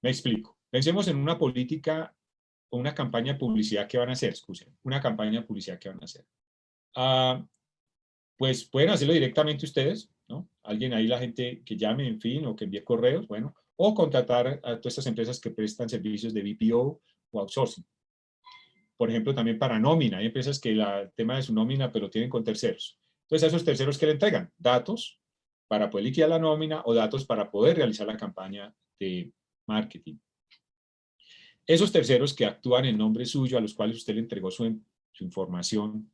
Me explico. Pensemos en una política o una campaña de publicidad que van a hacer, una campaña de publicidad que van a hacer. Pues pueden hacerlo directamente ustedes, ¿no? Alguien ahí, la gente que llame, en fin, o que envíe correos, bueno, o contratar a todas estas empresas que prestan servicios de BPO o outsourcing. Por ejemplo, también para nómina. Hay empresas que el tema de su nómina, pero tienen con terceros. Entonces, a esos terceros que le entregan datos para poder liquidar la nómina o datos para poder realizar la campaña de marketing. Esos terceros que actúan en nombre suyo, a los cuales usted le entregó su información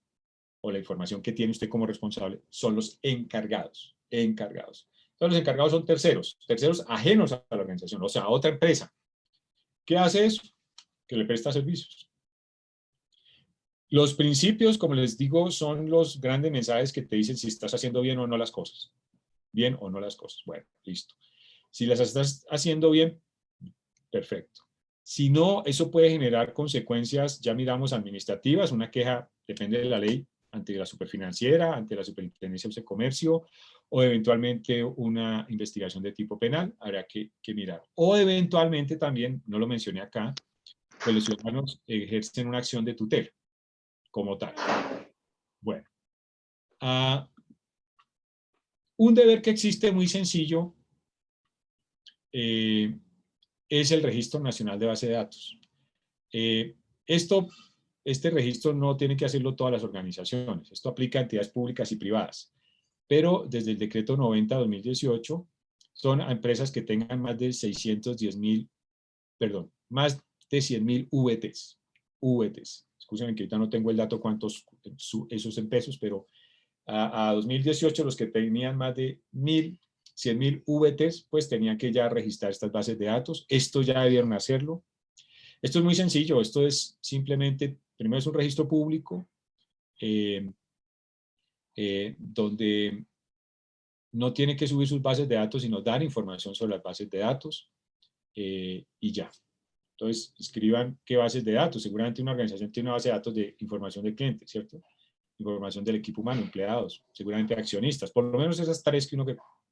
o la información que tiene usted como responsable, son los encargados. Entonces, los encargados son terceros ajenos a la organización, o sea, a otra empresa. ¿Qué hace eso? Que le presta servicios. Los principios, como les digo, son los grandes mensajes que te dicen si estás haciendo bien o no las cosas. Bien o no las cosas. Bueno, listo. Si las estás haciendo bien, perfecto. Si no, eso puede generar consecuencias, ya miramos, administrativas. Una queja, depende de la ley, ante la superfinanciera, ante la Superintendencia de Comercio, o eventualmente una investigación de tipo penal, habrá que mirar. O eventualmente también, no lo mencioné acá, pues los ciudadanos ejercen una acción de tutela como tal. Bueno, un deber que existe muy sencillo es el Registro Nacional de Base de Datos. Este registro no tiene que hacerlo todas las organizaciones. Esto aplica a entidades públicas y privadas. Pero desde el decreto 90-2018 son a empresas que tengan más de 610.000, perdón, más de 100.000 VTs. VTs. Escúchenme que ahorita no tengo el dato cuántos esos en pesos, pero a 2018 los que tenían más de 100.000 VTs, pues tenían que ya registrar estas bases de datos. Esto ya debieron hacerlo. Esto es muy sencillo. Esto es simplemente, primero es un registro público, donde no tiene que subir sus bases de datos, sino dar información sobre las bases de datos y ya. Entonces, escriban qué bases de datos. Seguramente una organización tiene una base de datos de información del cliente, ¿cierto? Información del equipo humano, empleados, seguramente accionistas. Por lo menos esas tareas que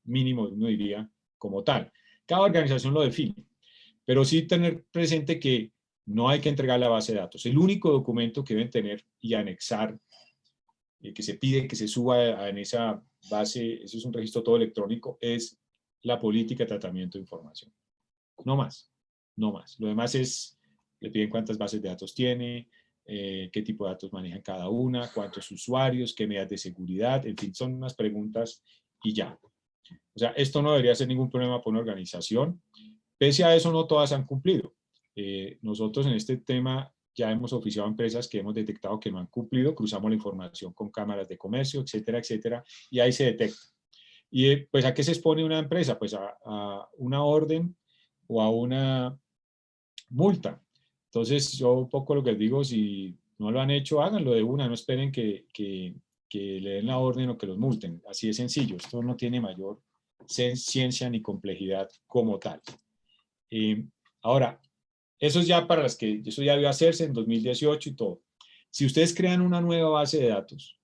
mínimo uno diría como tal. Cada organización lo define, pero sí tener presente que no hay que entregar la base de datos. El único documento que deben tener y anexar, que se pide que se suba en esa base, eso es un registro todo electrónico, es la política de tratamiento de información. No más, no más. Lo demás es, le piden cuántas bases de datos tiene, qué tipo de datos manejan cada una, cuántos usuarios, qué medidas de seguridad, en fin, son unas preguntas y ya. O sea, esto no debería ser ningún problema para una organización. Pese a eso, no todas han cumplido. Nosotros en este tema ya hemos oficiado a empresas que hemos detectado que no han cumplido, cruzamos la información con cámaras de comercio, etcétera, etcétera, y ahí se detecta. Y pues, ¿a qué se expone una empresa? Pues a una orden o a una multa. Entonces, yo un poco lo que les digo, si no lo han hecho, háganlo de una, no esperen que le den la orden o que los multen. Así de sencillo, esto no tiene mayor ciencia ni complejidad como tal. Ahora, eso es ya para las que, eso ya debió hacerse en 2018 y todo. Si ustedes crean una nueva base de datos,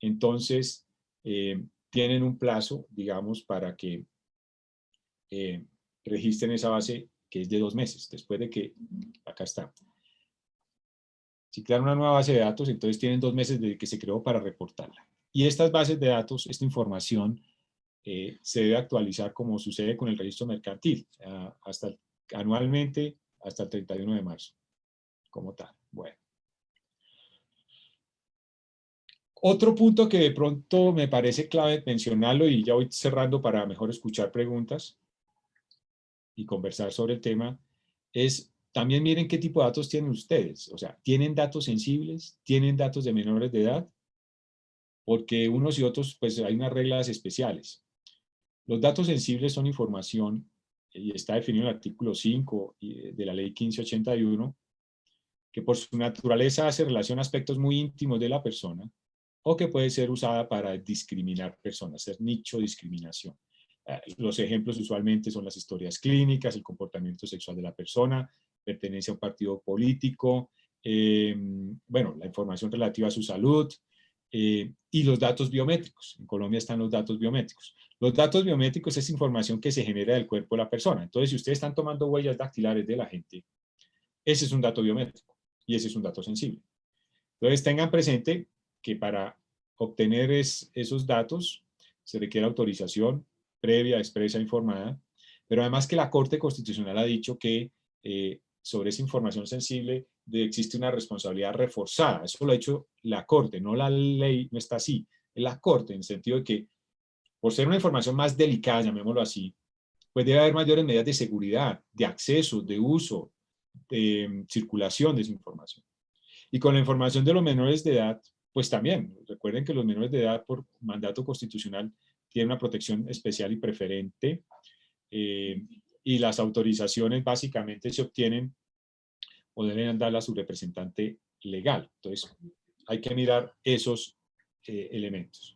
entonces tienen un plazo, digamos, para que registren esa base que es de 2 meses, después de que, acá está. Si crean una nueva base de datos, entonces tienen 2 meses desde que se creó para reportarla. Y estas bases de datos, esta información, se debe actualizar como sucede con el registro mercantil, anualmente hasta el 31 de marzo, como tal. Bueno. Otro punto que de pronto me parece clave mencionarlo, y ya voy cerrando para mejor escuchar preguntas y conversar sobre el tema, es también miren qué tipo de datos tienen ustedes. O sea, ¿tienen datos sensibles? ¿Tienen datos de menores de edad? Porque unos y otros, pues hay unas reglas especiales. Los datos sensibles son información, y está definido en el artículo 5 de la ley 1581, que por su naturaleza hace relación a aspectos muy íntimos de la persona, o que puede ser usada para discriminar personas, ser nicho discriminación. Los ejemplos usualmente son las historias clínicas, el comportamiento sexual de la persona, pertenencia a un partido político, bueno, la información relativa a su salud, y los datos biométricos. En Colombia están los datos biométricos. Los datos biométricos es información que se genera del cuerpo de la persona. Entonces, si ustedes están tomando huellas dactilares de la gente, ese es un dato biométrico y ese es un dato sensible. Entonces, tengan presente que para obtener esos datos se requiere autorización previa, expresa, informada, pero además que la Corte Constitucional ha dicho que sobre esa información sensible existe una responsabilidad reforzada. Eso lo ha dicho la Corte, no la ley, no está así. Es la Corte, en el sentido de que por ser una información más delicada, llamémoslo así, pues debe haber mayores medidas de seguridad, de acceso, de uso, de circulación de esa información. Y con la información de los menores de edad, pues también, recuerden que los menores de edad por mandato constitucional tienen una protección especial y preferente, y las autorizaciones básicamente se obtienen o deben darla a su representante legal. Entonces, hay que mirar esos elementos.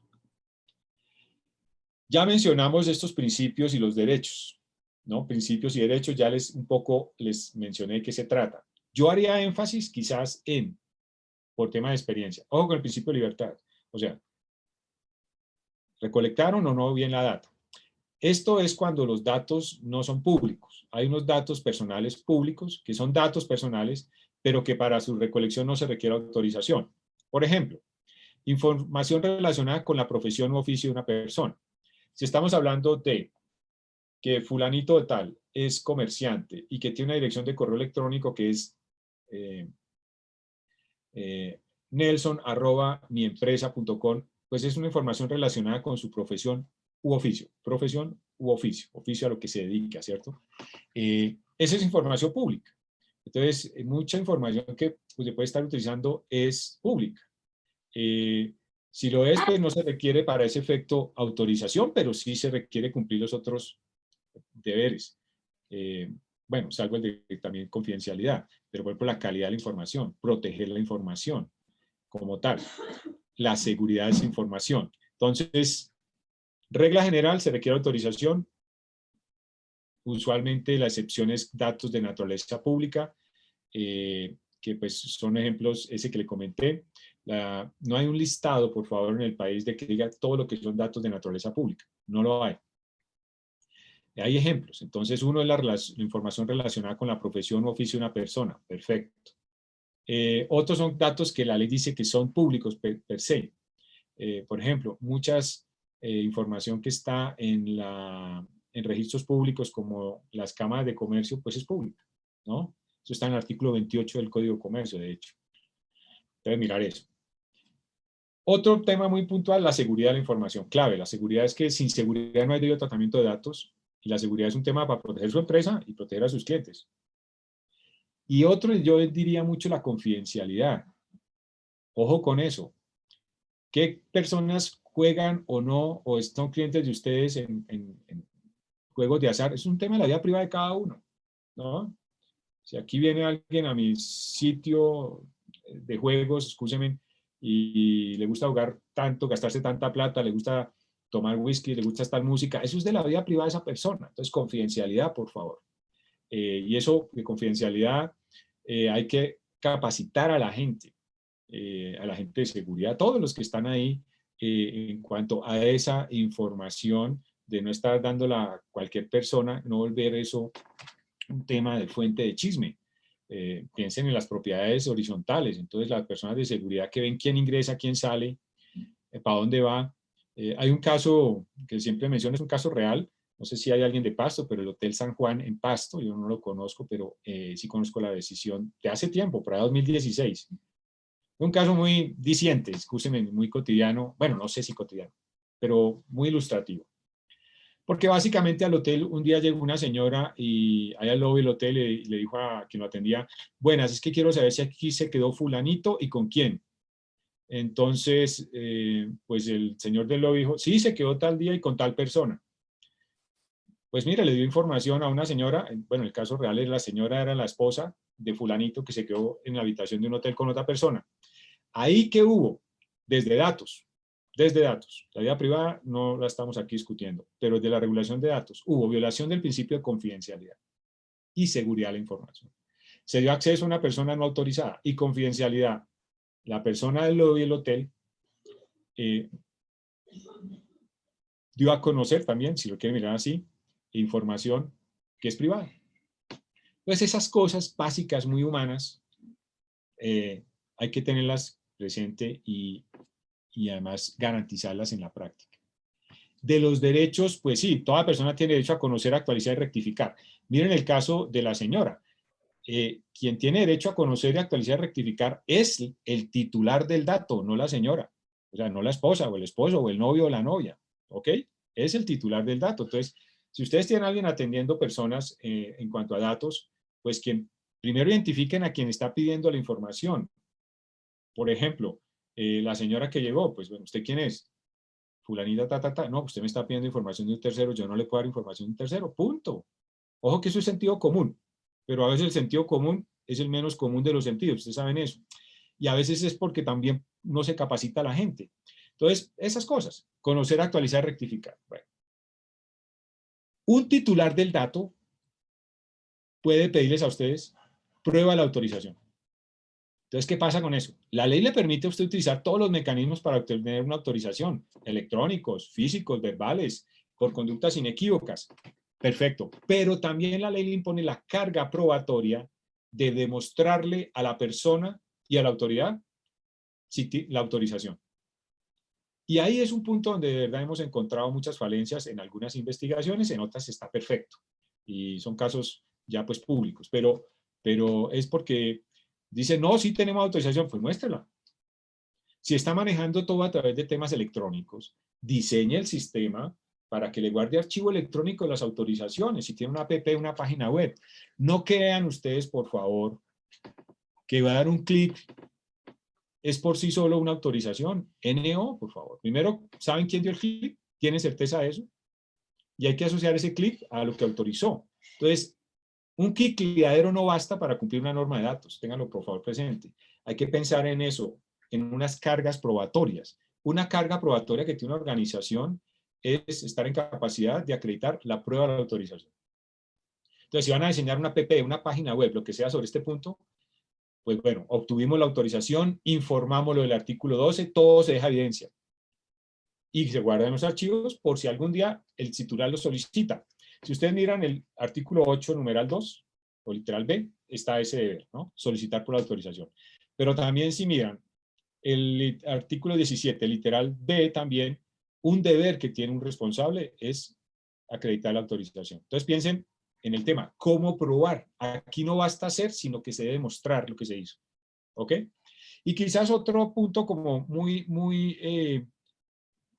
Ya mencionamos estos principios y los derechos, ¿no? Principios y derechos, ya un poco les mencioné de qué se trata. Yo haría énfasis quizás por tema de experiencia. Ojo con el principio de libertad. O sea, ¿recolectaron o no bien la data? Esto es cuando los datos no son públicos. Hay unos datos personales públicos que son datos personales, pero que para su recolección no se requiere autorización. Por ejemplo, información relacionada con la profesión u oficio de una persona. Si estamos hablando de que fulanito de tal es comerciante y que tiene una dirección de correo electrónico que es nelson@miempresa.com, pues es una información relacionada con su profesión u oficio, oficio a lo que se dedica, ¿cierto? Esa es información pública. Entonces, mucha información que pues, se puede estar utilizando es pública. Si lo es, pues no se requiere para ese efecto autorización, pero sí se requiere cumplir los otros deberes. Bueno, salvo el de también confidencialidad, pero por ejemplo la calidad de la información, proteger la información como tal, la seguridad de esa información. Entonces, regla general, se requiere autorización. Usualmente la excepción es datos de naturaleza pública, que pues son ejemplos, ese que le comenté. No hay un listado, por favor, en el país de que diga todo lo que son datos de naturaleza pública. No lo hay. Hay ejemplos. Entonces, uno es la información relacionada con la profesión o oficio de una persona. Perfecto. Otros son datos que la ley dice que son públicos per se. Por ejemplo, muchas información que está en registros públicos como las cámaras de comercio, pues es pública, ¿no? Eso está en el artículo 28 del Código de Comercio, de hecho. Deben mirar eso. Otro tema muy puntual, la seguridad de la información. Clave, la seguridad es que sin seguridad no hay debido tratamiento de datos, y la seguridad es un tema para proteger su empresa y proteger a sus clientes. Y otro, yo diría mucho la confidencialidad. Ojo con eso. ¿Qué personas juegan o no, o son clientes de ustedes en juegos de azar? Es un tema de la vida privada de cada uno, ¿no? Si aquí viene alguien a mi sitio de juegos, escúcheme, y le gusta jugar tanto, gastarse tanta plata, le gusta tomar whisky, le gusta estar música, eso es de la vida privada de esa persona. Entonces, confidencialidad, por favor. Y eso de confidencialidad hay que capacitar a la gente de seguridad, todos los que están ahí, en cuanto a esa información, de no estar dándola a cualquier persona, no volver eso un tema de fuente de chisme. Piensen en las propiedades horizontales. Entonces, las personas de seguridad que ven quién ingresa, quién sale, para dónde va. Hay un caso que siempre menciono, es un caso real. No sé si hay alguien de Pasto, pero el Hotel San Juan en Pasto, yo no lo conozco, pero sí conozco la decisión de hace tiempo, para 2016. Un caso muy diciente, escúcheme, muy cotidiano, bueno, no sé si cotidiano, pero muy ilustrativo. Porque básicamente al hotel un día llegó una señora y allá al lobby del hotel le dijo a quien lo atendía, buenas, es que quiero saber si aquí se quedó fulanito y con quién. Entonces, pues el señor del lobby dijo, sí, se quedó tal día y con tal persona. Pues mire, le dio información a una señora, bueno, el caso real es la señora era la esposa de fulanito que se quedó en la habitación de un hotel con otra persona. Ahí que hubo, desde datos, la vida privada no la estamos aquí discutiendo, pero de la regulación de datos, hubo violación del principio de confidencialidad y seguridad de la información. Se dio acceso a una persona no autorizada y confidencialidad. La persona del lobby del hotel dio a conocer también, si lo quieren mirar así, información que es privada. Entonces esas cosas básicas, muy humanas, hay que tenerlas presente y además garantizarlas en la práctica. De los derechos, pues sí, toda persona tiene derecho a conocer, actualizar y rectificar. Miren el caso de la señora. Quien tiene derecho a conocer, actualizar y rectificar es el titular del dato, no la señora. O sea, no la esposa o el esposo o el novio o la novia. ¿Ok? Es el titular del dato. Entonces, si ustedes tienen a alguien atendiendo personas en cuanto a datos, pues quien primero identifiquen a quien está pidiendo la información. Por ejemplo, la señora que llegó, pues bueno, ¿usted quién es? Fulanita, no, usted me está pidiendo información de un tercero, yo no le puedo dar información de un tercero, punto. Ojo que eso es sentido común, pero a veces el sentido común es el menos común de los sentidos, ustedes saben eso. Y a veces es porque también no se capacita a la gente. Entonces, esas cosas, conocer, actualizar, rectificar. Bueno. Un titular del dato puede pedirles a ustedes prueba de la autorización. Entonces, ¿qué pasa con eso? La ley le permite a usted utilizar todos los mecanismos para obtener una autorización, electrónicos, físicos, verbales, por conductas inequívocas. Perfecto. Pero también la ley le impone la carga probatoria de demostrarle a la persona y a la autoridad la autorización. Y ahí es un punto donde de verdad hemos encontrado muchas falencias en algunas investigaciones, en otras está perfecto. Y son casos ya pues públicos, pero es porque dice, no, sí tenemos autorización, pues muéstrela. Si está manejando todo a través de temas electrónicos, diseñe el sistema para que le guarde archivo electrónico de las autorizaciones. Si tiene una app, una página web. No crean ustedes, por favor, que va a dar un clic es por sí solo una autorización. NO, por favor. Primero, ¿saben quién dio el clic? ¿Tienen certeza de eso? Y hay que asociar ese clic a lo que autorizó. Entonces, un cliqueadero no basta para cumplir una norma de datos. Ténganlo, por favor, presente. Hay que pensar en eso, en unas cargas probatorias. Una carga probatoria que tiene una organización es estar en capacidad de acreditar la prueba de la autorización. Entonces, si van a diseñar una app, una página web, lo que sea sobre este punto, pues bueno, obtuvimos la autorización, informamos lo del artículo 12, todo se deja evidencia. Y se guardan en los archivos por si algún día el titular lo solicita. Si ustedes miran el artículo 8, numeral 2, o literal B, está ese deber, ¿no? Solicitar por la autorización. Pero también si miran el artículo 17, literal B también, un deber que tiene un responsable es acreditar la autorización. Entonces piensen en el tema, ¿cómo probar? Aquí no basta hacer, sino que se debe mostrar lo que se hizo. ¿Ok? Y quizás otro punto como muy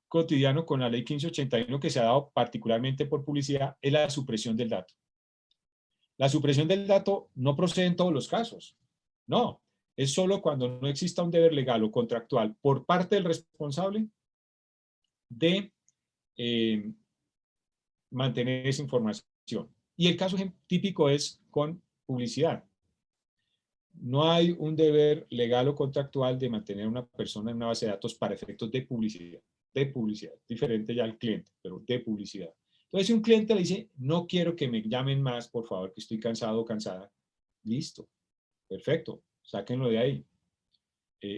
cotidiano con la ley 1581 que se ha dado particularmente por publicidad es la supresión del dato. La supresión del dato no procede en todos los casos. No, es solo cuando no exista un deber legal o contractual por parte del responsable de mantener esa información. Y el caso típico es con publicidad. No hay un deber legal o contractual de mantener a una persona en una base de datos para efectos de publicidad, diferente ya al cliente, pero de publicidad. Entonces, si un cliente le dice, no quiero que me llamen más, por favor, que estoy cansado o cansada, listo, perfecto, sáquenlo de ahí.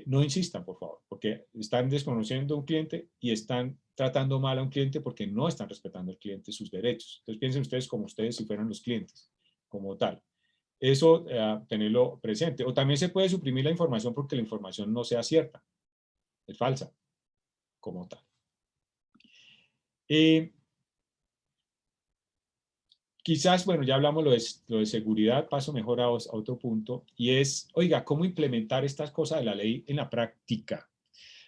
No insistan, por favor, porque están desconociendo a un cliente y están tratando mal a un cliente porque no están respetando al cliente sus derechos. Entonces, piensen ustedes como ustedes si fueran los clientes, como tal. Eso, tenerlo presente. O también se puede suprimir la información porque la información no sea cierta, es falsa, como tal. Quizás, bueno, ya hablamos lo de seguridad, paso mejor a otro punto, y es, oiga, ¿cómo implementar estas cosas de la ley en la práctica?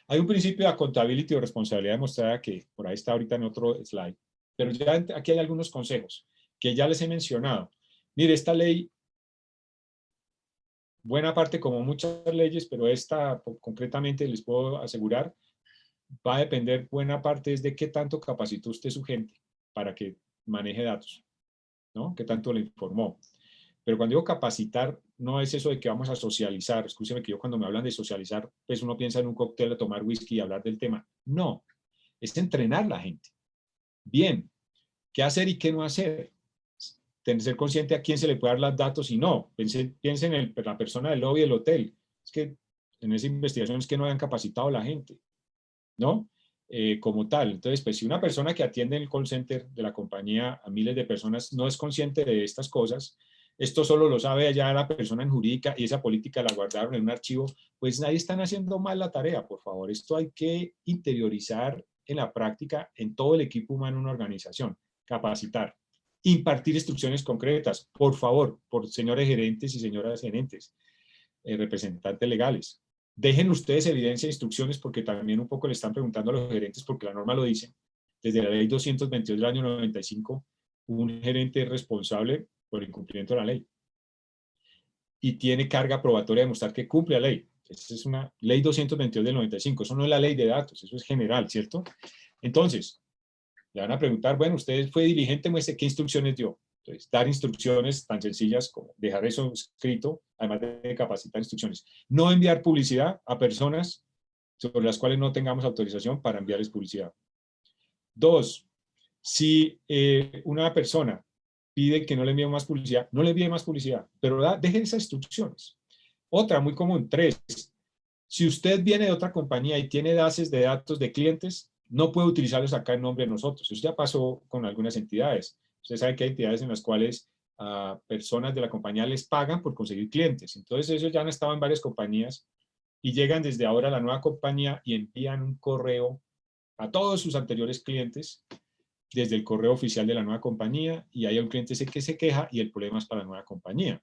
Hay un principio de accountability o responsabilidad demostrada que por ahí está ahorita en otro slide, pero ya aquí hay algunos consejos que ya les he mencionado. Mire, esta ley, buena parte como muchas leyes, pero esta concretamente les puedo asegurar, va a depender buena parte es de qué tanto capacitó usted su gente para que maneje datos, ¿no? ¿Qué tanto le informó? Pero cuando digo capacitar, no es eso de que vamos a socializar. Escúcheme que yo cuando me hablan de socializar, pues uno piensa en un cóctel, a tomar whisky y hablar del tema. No, es entrenar a la gente. Bien, ¿qué hacer y qué no hacer? Ser consciente a quién se le puede dar los datos y no. Piensen en la persona del lobby del hotel. Es que en esa investigación es que no hayan capacitado a la gente, ¿no? Como tal. Entonces, pues si una persona que atiende en el call center de la compañía a miles de personas no es consciente de estas cosas, esto solo lo sabe ya la persona en jurídica y esa política la guardaron en un archivo, pues nadie está haciendo mal la tarea, por favor. Esto hay que interiorizar en la práctica en todo el equipo humano en una organización, capacitar, impartir instrucciones concretas, por favor, por señores gerentes y señoras gerentes, representantes legales. Dejen ustedes evidencia e instrucciones porque también un poco le están preguntando a los gerentes porque la norma lo dice. Desde la ley 222 del año 95, un gerente es responsable por el incumplimiento de la ley y tiene carga probatoria de demostrar que cumple la ley. Esa es una ley 222 del 95, eso no es la ley de datos, eso es general, ¿cierto? Entonces, le van a preguntar, bueno, usted fue diligente, muestre qué instrucciones dio. Entonces, dar instrucciones tan sencillas como dejar eso escrito, además de capacitar instrucciones. No enviar publicidad a personas sobre las cuales no tengamos autorización para enviarles publicidad. Dos, si una persona pide que no le envíe más publicidad, no le envíe más publicidad, pero deje esas instrucciones. Otra muy común, tres, si usted viene de otra compañía y tiene bases de datos de clientes, no puede utilizarlos acá en nombre de nosotros. Eso ya pasó con algunas entidades. Usted sabe que hay entidades en las cuales a personas de la compañía les pagan por conseguir clientes. Entonces ellos ya han estado en varias compañías y llegan desde ahora a la nueva compañía y envían un correo a todos sus anteriores clientes desde el correo oficial de la nueva compañía y hay un cliente que se queja y el problema es para la nueva compañía.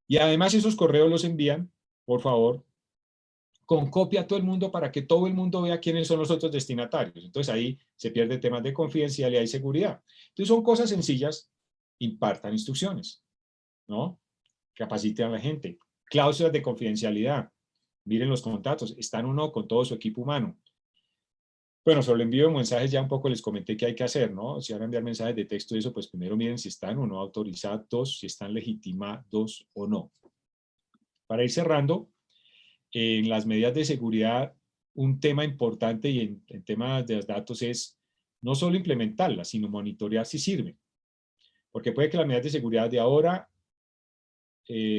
Y además esos correos los envían, por favor, con copia a todo el mundo para que todo el mundo vea quiénes son los otros destinatarios. Entonces ahí se pierde temas de confidencialidad y seguridad. Entonces son cosas sencillas, impartan instrucciones, ¿no? Capaciten a la gente. Cláusulas de confidencialidad. Miren los contratos, están o no con todo su equipo humano. Bueno, sobre el envío de mensajes ya un poco les comenté qué hay que hacer, ¿no? Si van a enviar mensajes de texto y eso, pues primero miren si están o no autorizados, si están legitimados o no. Para ir cerrando, en las medidas de seguridad, un tema importante y en temas de los datos es no solo implementarlas, sino monitorear si sirven. Porque puede que las medidas de seguridad de ahora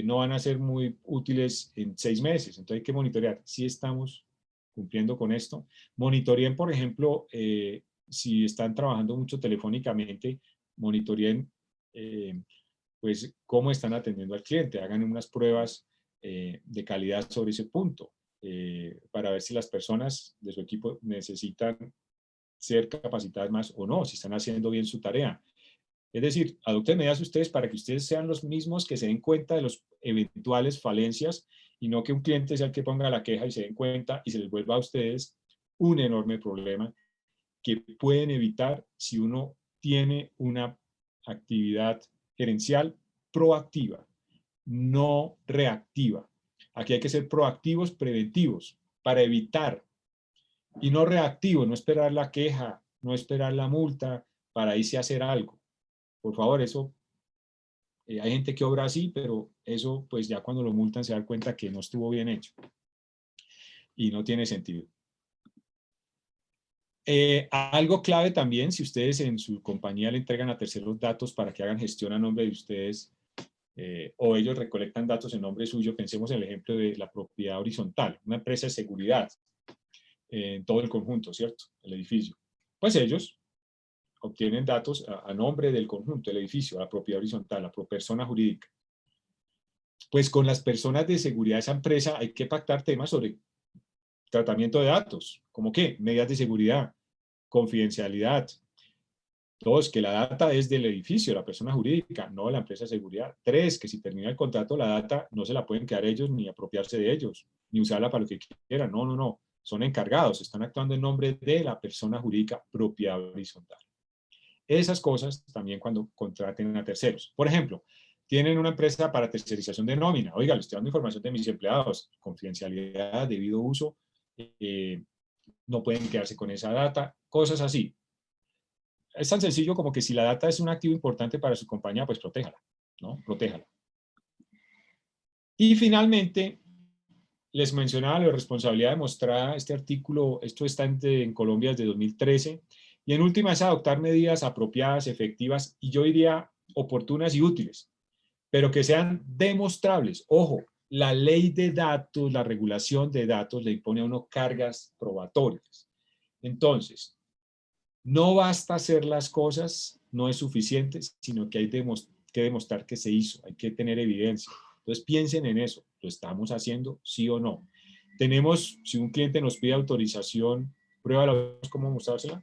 no van a ser muy útiles en 6 meses. Entonces hay que monitorear si estamos cumpliendo con esto. Monitoreen, por ejemplo, si están trabajando mucho telefónicamente, monitoreen pues cómo están atendiendo al cliente. Hagan unas pruebas de calidad sobre ese punto para ver si las personas de su equipo necesitan ser capacitadas más o no, si están haciendo bien su tarea. Es decir, adopten medidas ustedes para que ustedes sean los mismos que se den cuenta de las eventuales falencias y no que un cliente sea el que ponga la queja y se den cuenta y se les vuelva a ustedes un enorme problema que pueden evitar si uno tiene una actividad gerencial proactiva, no reactiva. Aquí hay que ser proactivos, preventivos, para evitar, y no reactivos, no esperar la queja, no esperar la multa para irse a hacer algo. Por favor, eso, hay gente que obra así, pero eso pues ya cuando lo multan se da cuenta que no estuvo bien hecho y no tiene sentido. Algo clave también, si ustedes en su compañía le entregan a terceros datos para que hagan gestión a nombre de ustedes o ellos recolectan datos en nombre suyo, pensemos en el ejemplo de la propiedad horizontal, una empresa de seguridad en todo el conjunto, ¿cierto? El edificio. Pues ellos obtienen datos a nombre del conjunto, del edificio, la propiedad horizontal, la persona jurídica. Pues con las personas de seguridad de esa empresa hay que pactar temas sobre tratamiento de datos, como qué, medidas de seguridad, confidencialidad. Dos, que la data es del edificio, la persona jurídica, no de la empresa de seguridad. Tres, que si termina el contrato, la data no se la pueden quedar ellos ni apropiarse de ellos, ni usarla para lo que quieran. No, no, no. Son encargados, están actuando en nombre de la persona jurídica propiedad horizontal. Esas cosas también cuando contraten a terceros. Por ejemplo, tienen una empresa para tercerización de nómina. Oiga, le estoy dando información de mis empleados, confidencialidad, debido uso, no pueden quedarse con esa data, cosas así. Es tan sencillo como que si la data es un activo importante para su compañía, pues protéjala, ¿no? Protéjala. Y finalmente, les mencionaba lo de responsabilidad demostrada. Este artículo, esto está en Colombia desde 2013. Y en última es adoptar medidas apropiadas, efectivas y yo diría oportunas y útiles, pero que sean demostrables. Ojo, la ley de datos, la regulación de datos le impone a uno cargas probatorias. Entonces, no basta hacer las cosas, no es suficiente, sino que hay que demostrar que se hizo, hay que tener evidencia. Entonces piensen en eso, ¿lo estamos haciendo sí o no? Tenemos, si un cliente nos pide autorización, pruébala, ¿cómo mostrársela?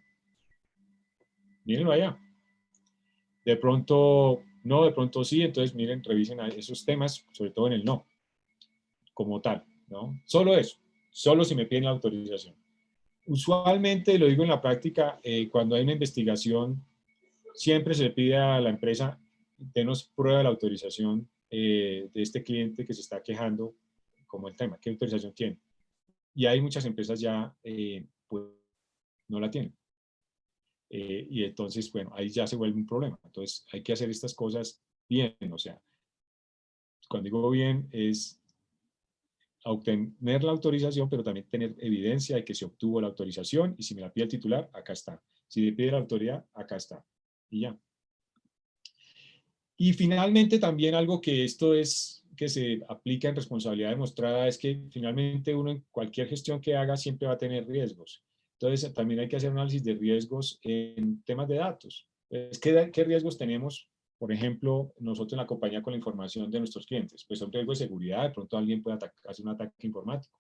Mírenlo allá. De pronto no, de pronto sí, entonces miren, revisen esos temas, sobre todo en el no, como tal, ¿no? Solo eso, solo si me piden la autorización. Usualmente, lo digo en la práctica, cuando hay una investigación, siempre se le pide a la empresa, denos prueba de la autorización de este cliente que se está quejando, como el tema, ¿qué autorización tiene? Y hay muchas empresas ya, pues, no la tienen. Y entonces, bueno, ahí ya se vuelve un problema. Entonces, hay que hacer estas cosas bien, o sea, cuando digo bien es obtener la autorización, pero también tener evidencia de que se obtuvo la autorización y si me la pide el titular, acá está. Si le pide la autoridad, acá está. Y ya. Y finalmente también algo que esto es que se aplica en responsabilidad demostrada es que finalmente uno en cualquier gestión que haga siempre va a tener riesgos. Entonces también hay que hacer análisis de riesgos en temas de datos. ¿Qué riesgos tenemos? Por ejemplo, nosotros en la compañía con la información de nuestros clientes. Pues un riesgo de seguridad, de pronto alguien puede hacer un ataque informático.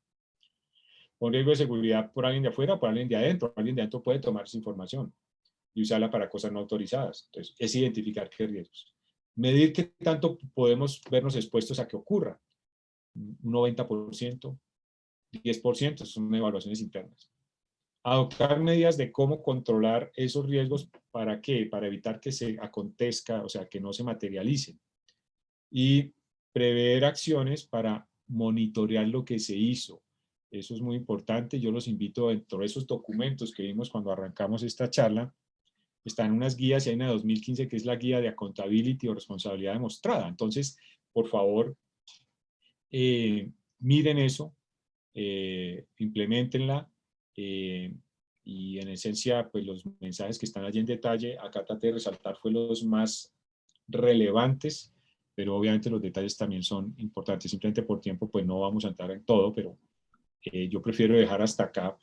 Un riesgo de seguridad por alguien de afuera o por alguien de adentro. Alguien de adentro puede tomar esa información y usarla para cosas no autorizadas. Entonces, es identificar qué riesgos. Medir qué tanto podemos vernos expuestos a que ocurra. Un 90%, 10%, son evaluaciones internas. Adoptar medidas de cómo controlar esos riesgos, ¿para qué? Para evitar que se acontezca, o sea, que no se materialicen. Y prever acciones para monitorear lo que se hizo. Eso es muy importante. Yo los invito dentro de esos documentos que vimos cuando arrancamos esta charla, están unas guías y hay una de 2015 que es la guía de accountability o responsabilidad demostrada. Entonces, por favor, miren eso, implementenla y en esencia, pues los mensajes que están allí en detalle, acá traté de resaltar fue los más relevantes, pero obviamente los detalles también son importantes. Simplemente por tiempo, pues no vamos a entrar en todo, pero yo prefiero dejar hasta acá